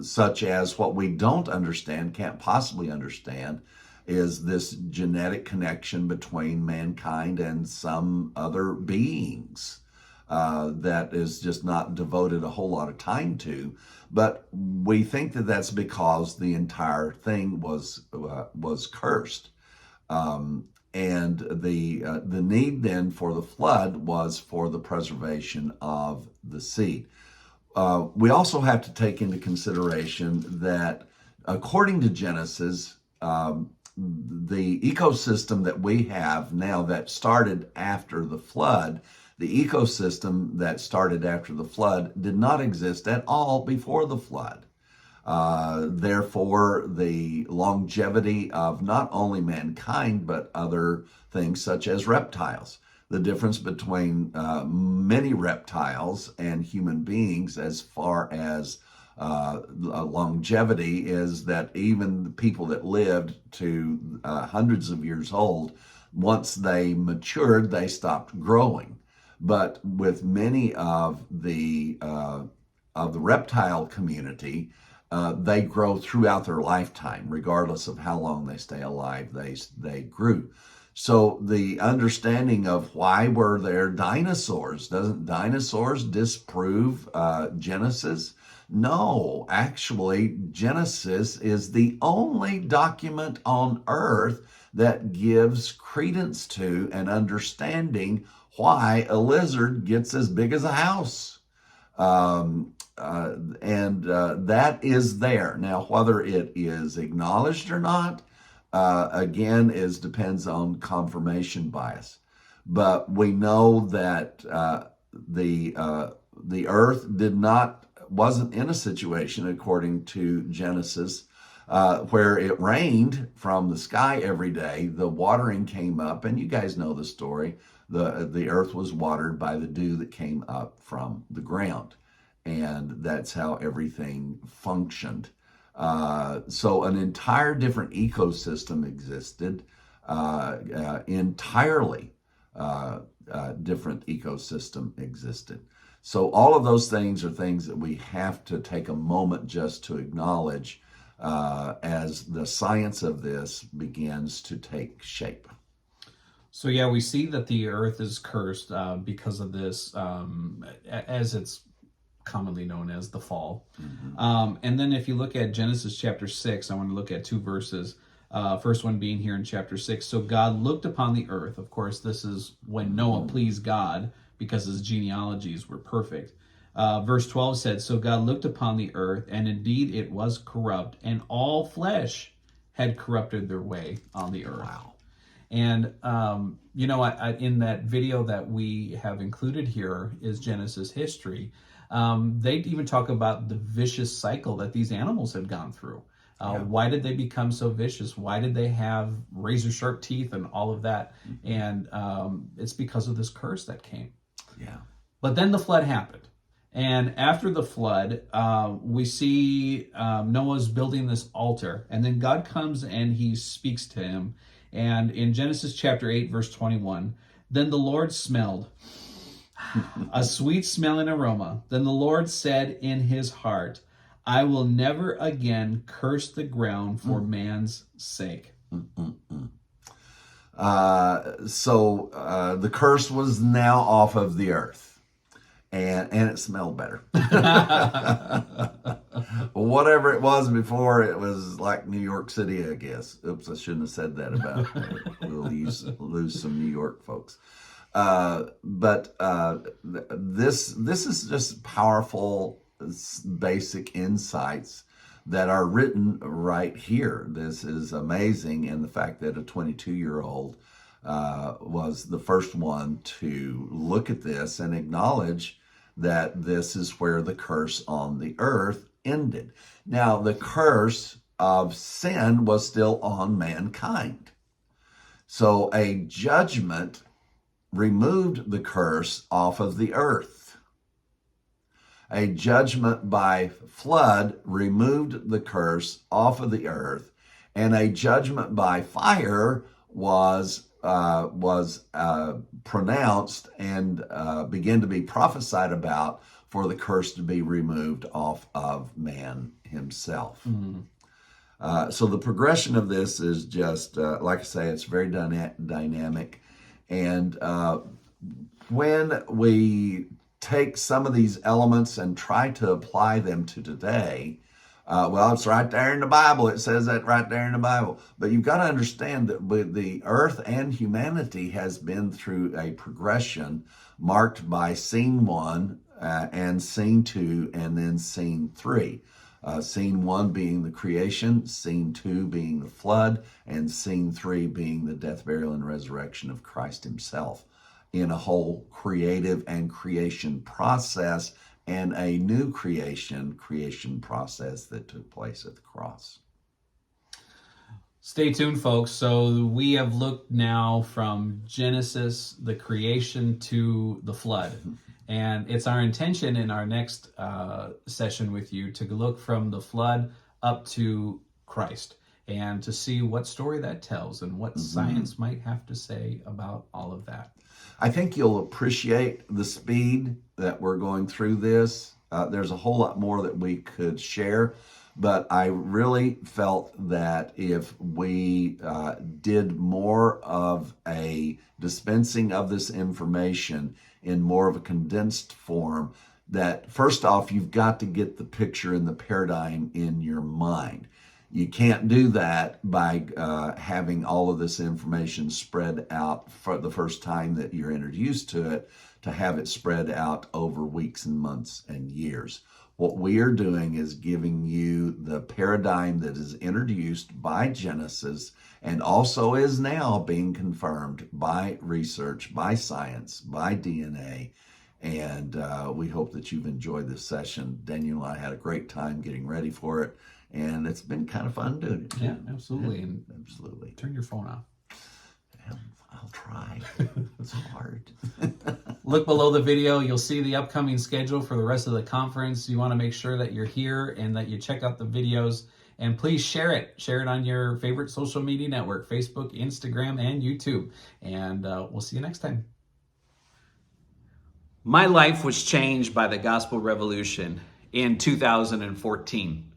such as what we don't understand, can't possibly understand, is this genetic connection between mankind and some other beings. That is just not devoted a whole lot of time to, but we think that that's because the entire thing was cursed, and the need then for the flood was for the preservation of the seed. We also have to take into consideration that according to Genesis, the ecosystem that we have now that started after the flood. The ecosystem that started after the flood did not exist at all before the flood. Therefore, the longevity of not only mankind, but other things such as reptiles. The difference between many reptiles and human beings as far as longevity is that even the people that lived to hundreds of years old, once they matured, they stopped growing. But with many of the reptile community, they grow throughout their lifetime, regardless of how long they stay alive. They grew. So the understanding of why were there dinosaurs? Doesn't dinosaurs disprove Genesis? No, actually, Genesis is the only document on earth that gives credence to and understanding why a lizard gets as big as a house. That is there. Now, whether it is acknowledged or not, again, depends on confirmation bias. But we know that the earth wasn't in a situation, according to Genesis, where it rained from the sky every day. The watering came up, and you guys know the story. The earth was watered by the dew that came up from the ground, and that's how everything functioned. So an entire different ecosystem existed, entirely different ecosystem existed. So all of those things are things that we have to take a moment just to acknowledge as the science of this begins to take shape. So yeah, we see that the earth is cursed because of this, as it's commonly known as the fall. Mm-hmm. And then if you look at Genesis chapter 6, I want to look at two verses. First one being here in chapter 6. So God looked upon the earth. Of course, this is when Noah pleased God because his genealogies were perfect. Verse 12 said, so God looked upon the earth, and indeed it was corrupt, and all flesh had corrupted their way on the earth. Wow. And, in that video that we have included here is Genesis history. They even talk about the vicious cycle that these animals had gone through. Why did they become so vicious? Why did they have razor sharp teeth and all of that? And it's because of this curse that came. Yeah. But then the flood happened. And after the flood, we see Noah's building this altar. And then God comes and he speaks to him. And in Genesis chapter 8, verse 21, then the Lord smelled a sweet smelling aroma. Then the Lord said in his heart, I will never again curse the ground for man's sake. So the curse was now off of the earth, and it smelled better. Whatever it was before, it was like New York City, I guess. Oops, I shouldn't have said that about. We'll lose some New York folks. This is just powerful, basic insights that are written right here. This is amazing, and the fact that a 22-year-old was the first one to look at this and acknowledge that this is where the curse on the earth ended. Now, the curse of sin was still on mankind. So a judgment removed the curse off of the earth. A judgment by flood removed the curse off of the earth, and a judgment by fire was pronounced and began to be prophesied about for the curse to be removed off of man himself. So the progression of this is just, like I say, it's very dynamic. And when we take some of these elements and try to apply them to today, well, it's right there in the Bible. It says that right there in the Bible. But you've got to understand that the earth and humanity has been through a progression marked by scene 1 and scene 2 and then scene 3. Scene 1 being the creation, scene 2 being the flood, and scene 3 being the death, burial, and resurrection of Christ himself in a whole creative and creation process, and a new creation process that took place at the cross. Stay tuned, folks. So we have looked now from Genesis, the creation, to the flood. And it's our intention in our next session with you to look from the flood up to Christ and to see what story that tells and what science might have to say about all of that. I think you'll appreciate the speed that we're going through this. There's a whole lot more that we could share, but I really felt that if we did more of a dispensing of this information in more of a condensed form, that first off, you've got to get the picture and the paradigm in your mind. You can't do that by having all of this information spread out for the first time that you're introduced to it, to have it spread out over weeks and months and years. What we are doing is giving you the paradigm that is introduced by Genesis and also is now being confirmed by research, by science, by DNA. And we hope that you've enjoyed this session. Daniel and I had a great time getting ready for it. And it's been kind of fun doing it. Yeah, absolutely. Yeah, and absolutely. Turn your phone off. Yeah, I'll try. It's hard. Look below the video. You'll see the upcoming schedule for the rest of the conference. You want to make sure that you're here and that you check out the videos. And please share it. Share it on your favorite social media network, Facebook, Instagram, and YouTube. And we'll see you next time. My life was changed by the gospel revolution in 2014.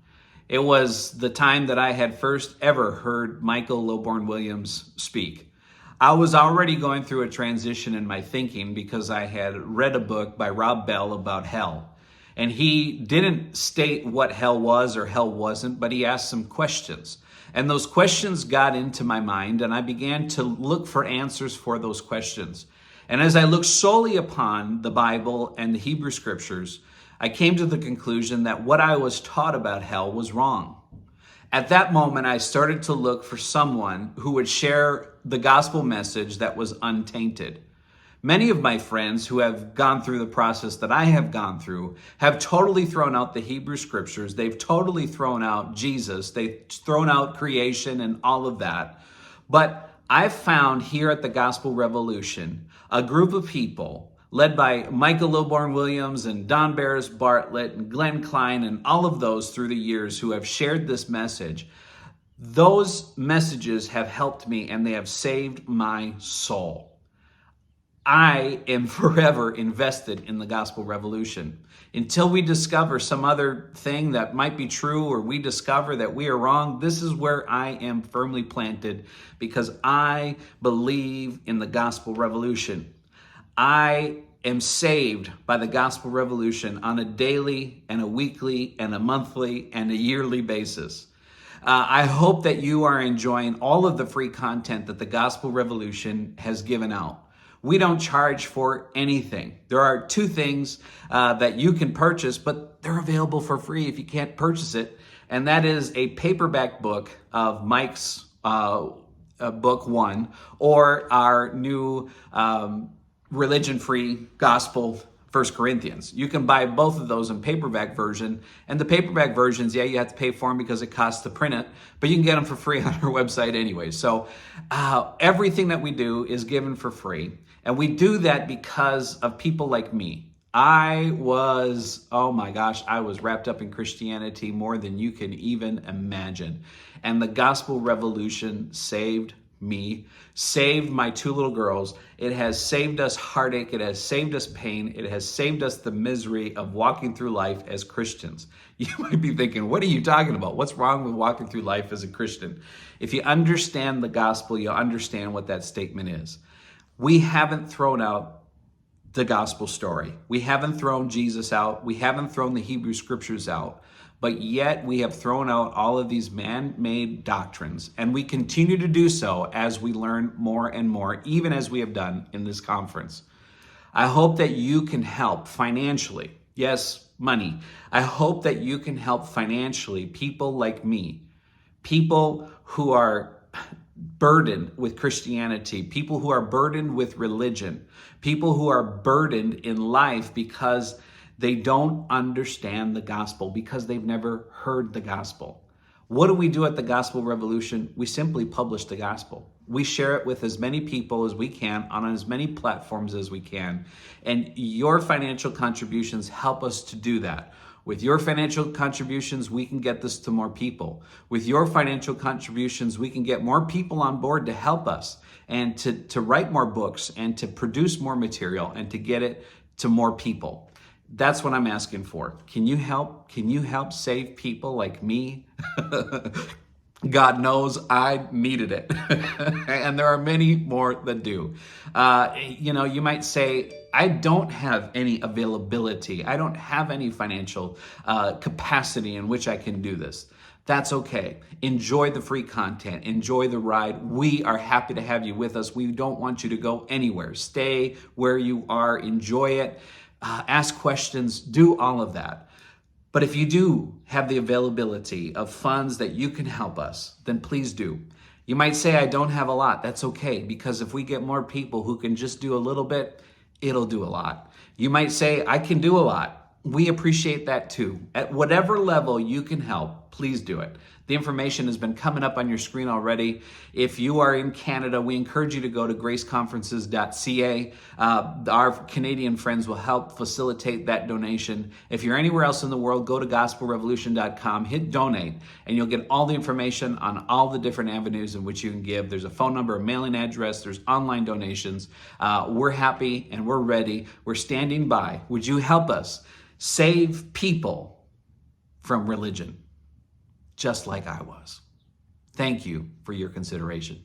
It was the time that I had first ever heard Michael Lilbourne Williams speak. I was already going through a transition in my thinking because I had read a book by Rob Bell about hell. And he didn't state what hell was or hell wasn't, but he asked some questions. And those questions got into my mind, and I began to look for answers for those questions. And as I looked solely upon the Bible and the Hebrew Scriptures, I came to the conclusion that what I was taught about hell was wrong. At that moment, I started to look for someone who would share the gospel message that was untainted. Many of my friends who have gone through the process that I have gone through have totally thrown out the Hebrew Scriptures. They've totally thrown out Jesus. They've thrown out creation and all of that. But I've found here at the Gospel Revolution a group of people led by Michael Lilbourne Williams and Don Barris Bartlett and Glenn Klein and all of those through the years who have shared this message. Those messages have helped me and they have saved my soul. I am forever invested in the gospel revolution. Until we discover some other thing that might be true, or we discover that we are wrong, this is where I am firmly planted, because I believe in the gospel revolution. I am saved by the gospel revolution on a daily and a weekly and a monthly and a yearly basis. I hope that you are enjoying all of the free content that the gospel revolution has given out. We don't charge for anything. There are two things that you can purchase, but they're available for free if you can't purchase it. And that is a paperback book of Mike's book one, or our new religion-free gospel, 1 Corinthians. You can buy both of those in paperback version. And the paperback versions, yeah, you have to pay for them because it costs to print it, but you can get them for free on our website anyway. So everything that we do is given for free. And we do that because of people like me. I was wrapped up in Christianity more than you can even imagine. And the gospel revolution saved me, saved my two little girls. It has saved us heartache. It has saved us pain. It has saved us the misery of walking through life as Christians. You might be thinking, what are you talking about? What's wrong with walking through life as a Christian? If you understand the gospel, you'll understand what that statement is. We haven't thrown out the gospel story. We haven't thrown Jesus out. We haven't thrown the Hebrew scriptures out. But yet we have thrown out all of these man-made doctrines, and we continue to do so as we learn more and more, even as we have done in this conference. I hope that you can help financially. Yes, money. I hope that you can help financially people like me, people who are burdened with Christianity, people who are burdened with religion, people who are burdened in life because they don't understand the gospel, because they've never heard the gospel. What do we do at the Gospel Revolution? We simply publish the gospel. We share it with as many people as we can on as many platforms as we can. And your financial contributions help us to do that. With your financial contributions, we can get this to more people. With your financial contributions, we can get more people on board to help us and to write more books and to produce more material and to get it to more people. That's what I'm asking for. Can you help? Can you help save people like me? God knows I needed it. And there are many more that do. You might say, I don't have any availability. I don't have any financial capacity in which I can do this. That's okay. Enjoy the free content. Enjoy the ride. We are happy to have you with us. We don't want you to go anywhere. Stay where you are. Enjoy it. Ask questions. Do all of that. But if you do have the availability of funds that you can help us, then please do. You might say, I don't have a lot. That's okay, because if we get more people who can just do a little bit, it'll do a lot. You might say, I can do a lot. We appreciate that too. At whatever level you can help, please do it. The information has been coming up on your screen already. If you are in Canada, we encourage you to go to graceconferences.ca. Our Canadian friends will help facilitate that donation. If you're anywhere else in the world, go to gospelrevolution.com, hit donate, and you'll get all the information on all the different avenues in which you can give. There's a phone number, a mailing address, there's online donations. We're happy and we're ready. We're standing by. Would you help us save people from religion, just like I was? Thank you for your consideration.